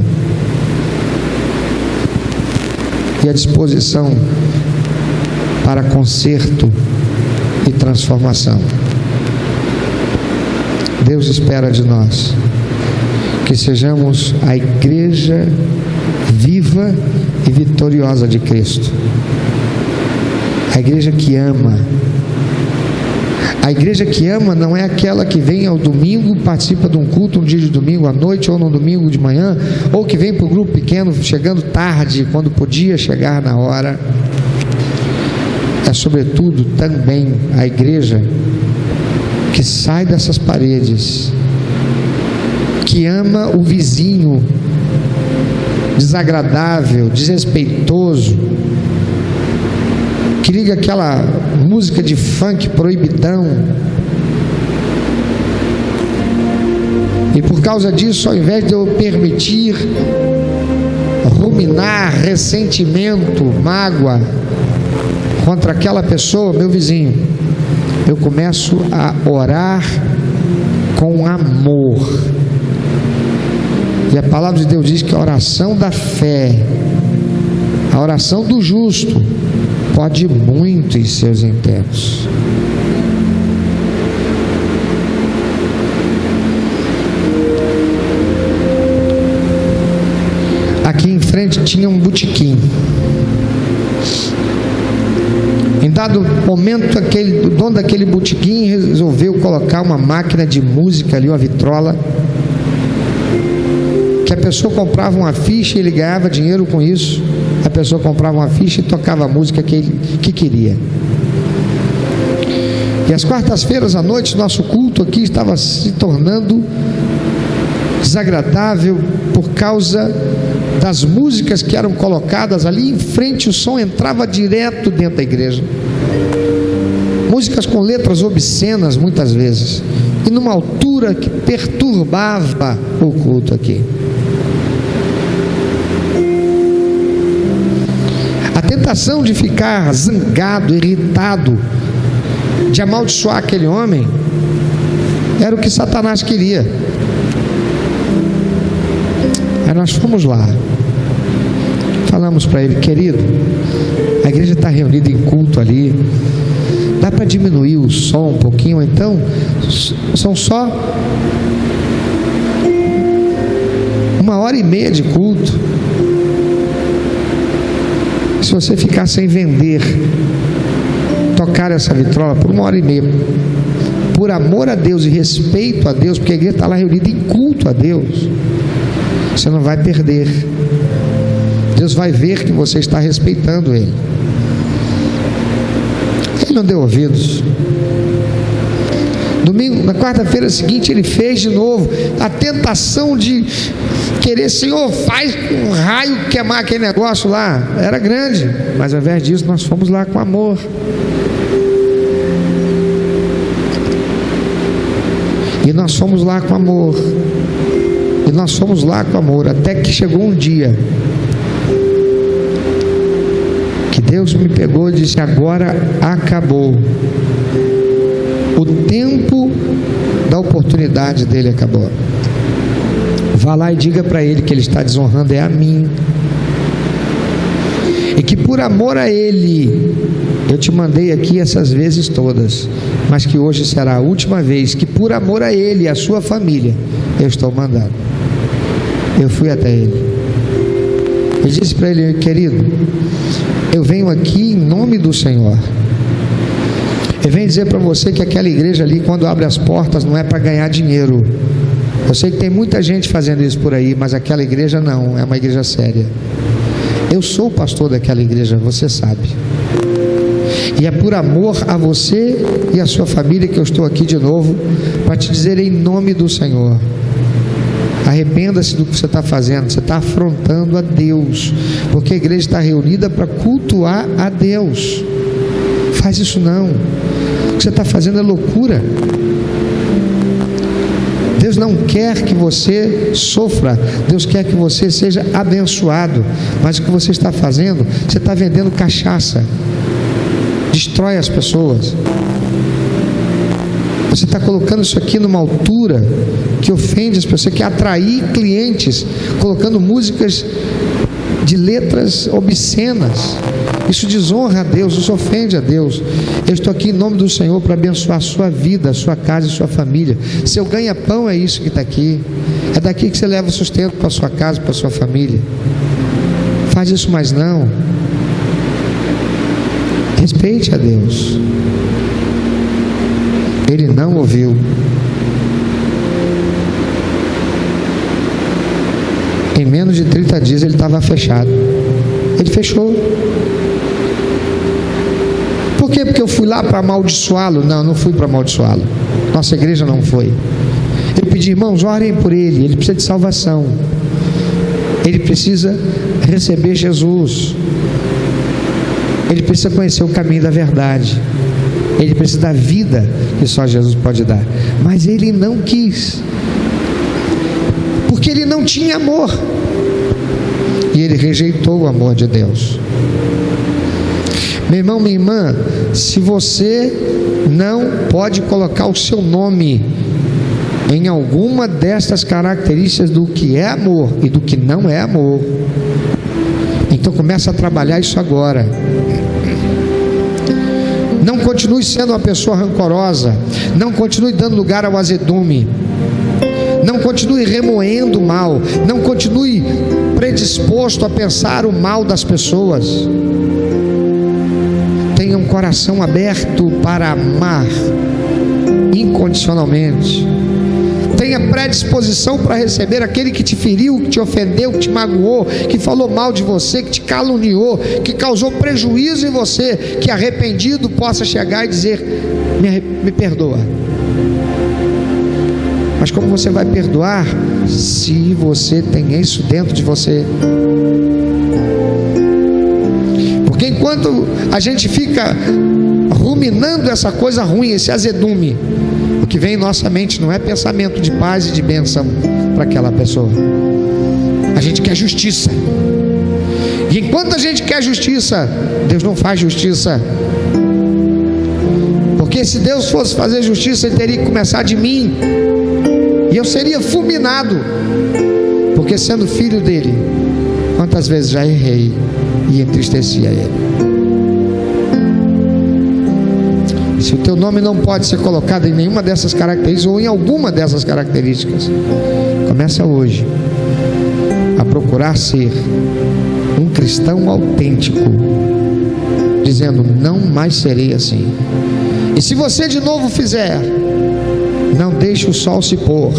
[SPEAKER 1] e a disposição para conserto e transformação. Deus espera de nós que sejamos a igreja viva e vitoriosa de Cristo. A igreja que ama. A igreja que ama não é aquela que vem ao domingo, participa de um culto um dia de domingo à noite ou no domingo de manhã, ou que vem para o grupo pequeno chegando tarde, quando podia chegar na hora. É sobretudo também a igreja que sai dessas paredes, que ama o vizinho desagradável, desrespeitoso, que liga aquela música de funk proibidão, e por causa disso, ao invés de eu permitir ruminar ressentimento, mágoa contra aquela pessoa, meu vizinho, eu começo a orar com amor. E a palavra de Deus diz que a oração da fé, a oração do justo, pode muito em seus intentos. Aqui em frente tinha um botequim. Em dado momento, o dono daquele botequim resolveu colocar uma máquina de música ali, uma vitrola, que a pessoa comprava uma ficha e ele ganhava dinheiro com isso. A pessoa comprava uma ficha e tocava a música que queria. E às quartas-feiras à noite, nosso culto aqui estava se tornando desagradável por causa das músicas que eram colocadas ali em frente. O som entrava direto dentro da igreja, músicas com letras obscenas muitas vezes, e numa altura que perturbava o culto aqui. A tentação de ficar zangado, irritado, de amaldiçoar aquele homem, era o que Satanás queria. Aí nós fomos lá, falamos para ele: querido, a igreja está reunida em culto ali, dá para diminuir o som um pouquinho? Então, são só 1h30 de culto. Se você ficar sem vender, tocar essa vitrola por 1h30, por amor a Deus e respeito a Deus, porque a igreja está lá reunida em culto a Deus, você não vai perder. Deus vai ver que você está respeitando Ele. Ele não deu ouvidos. Domingo, na quarta-feira seguinte, ele fez de novo. A tentação de querer: Senhor, faz um raio queimar aquele negócio lá, era grande. Mas ao invés disso, nós fomos lá com amor. E nós fomos lá com amor. E nós fomos lá com amor, até que chegou um dia que Deus me pegou e disse: agora acabou. O tempo da oportunidade dele acabou. Vá lá e diga para ele que ele está desonrando a mim, e que por amor a ele eu te mandei aqui essas vezes todas, mas que hoje será a última vez que por amor a ele e a sua família eu estou mandando. Eu fui até ele e disse para ele: querido, eu venho aqui em nome do Senhor. Eu venho dizer para você que aquela igreja ali, quando abre as portas, não é para ganhar dinheiro. Eu sei que tem muita gente fazendo isso por aí, mas aquela igreja não, é uma igreja séria. Eu sou o pastor daquela igreja, você sabe. E é por amor a você e a sua família que eu estou aqui de novo, para te dizer em nome do Senhor: arrependa-se do que você está fazendo. Você está afrontando a Deus, porque a igreja está reunida para cultuar a Deus. Faz isso não. O que você está fazendo é loucura. Deus não quer que você sofra. Deus quer que você seja abençoado. Mas o que você está fazendo? Você está vendendo cachaça. Destrói as pessoas. Você está colocando isso aqui numa altura que ofende as pessoas. Você quer atrair clientes, colocando músicas de letras obscenas. Isso desonra a Deus, isso ofende a Deus. Eu estou aqui em nome do Senhor para abençoar a sua vida, a sua casa e a sua família. Seu ganha-pão é isso que está aqui. É daqui que você leva o sustento para a sua casa, para a sua família. Faz isso mais não. Respeite a Deus. Ele não ouviu. Em menos de 30 dias ele estava fechado. Ele fechou. Por quê? Porque eu fui lá para amaldiçoá-lo? Não, não fui para amaldiçoá-lo. Nossa igreja não foi. Eu pedi, irmãos, orem por ele. Ele precisa de salvação. Ele precisa receber Jesus. Ele precisa conhecer o caminho da verdade. Ele precisa da vida que só Jesus pode dar. Mas ele não quis, porque ele não tinha amor, e ele rejeitou o amor de Deus. Meu irmão, minha irmã, se você não pode colocar o seu nome em alguma destas características do que é amor e do que não é amor, então começa a trabalhar isso agora. Não continue sendo uma pessoa rancorosa. Não continue dando lugar ao azedume. Não continue remoendo o mal. Não continue predisposto a pensar o mal das pessoas. Tenha um coração aberto para amar incondicionalmente. Tenha predisposição para receber aquele que te feriu, que te ofendeu, que te magoou, que falou mal de você, que te caluniou, que causou prejuízo em você, que arrependido possa chegar e dizer: me perdoa. Mas como você vai perdoar se você tem isso dentro de você? Porque enquanto a gente fica ruminando essa coisa ruim, esse azedume, o que vem em nossa mente não é pensamento de paz e de bênção para aquela pessoa. A gente quer justiça. E enquanto a gente quer justiça, Deus não faz justiça. Porque se Deus fosse fazer justiça, Ele teria que começar de mim. E eu seria fulminado. Porque sendo filho dele, quantas vezes já errei e entristecia Ele. Se o teu nome não pode ser colocado em nenhuma dessas características, ou em alguma dessas características, começa hoje a procurar ser um cristão autêntico, dizendo: não mais serei assim. E se você de novo fizer, não deixe o sol se pôr,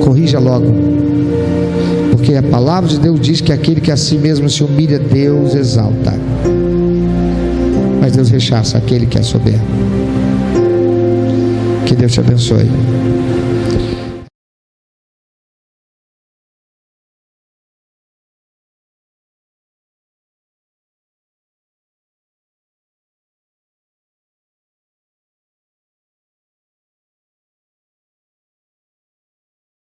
[SPEAKER 1] corrija logo, porque a palavra de Deus diz que aquele que a si mesmo se humilha, Deus exalta, mas Deus rechaça aquele que é soberbo. Que Deus te abençoe.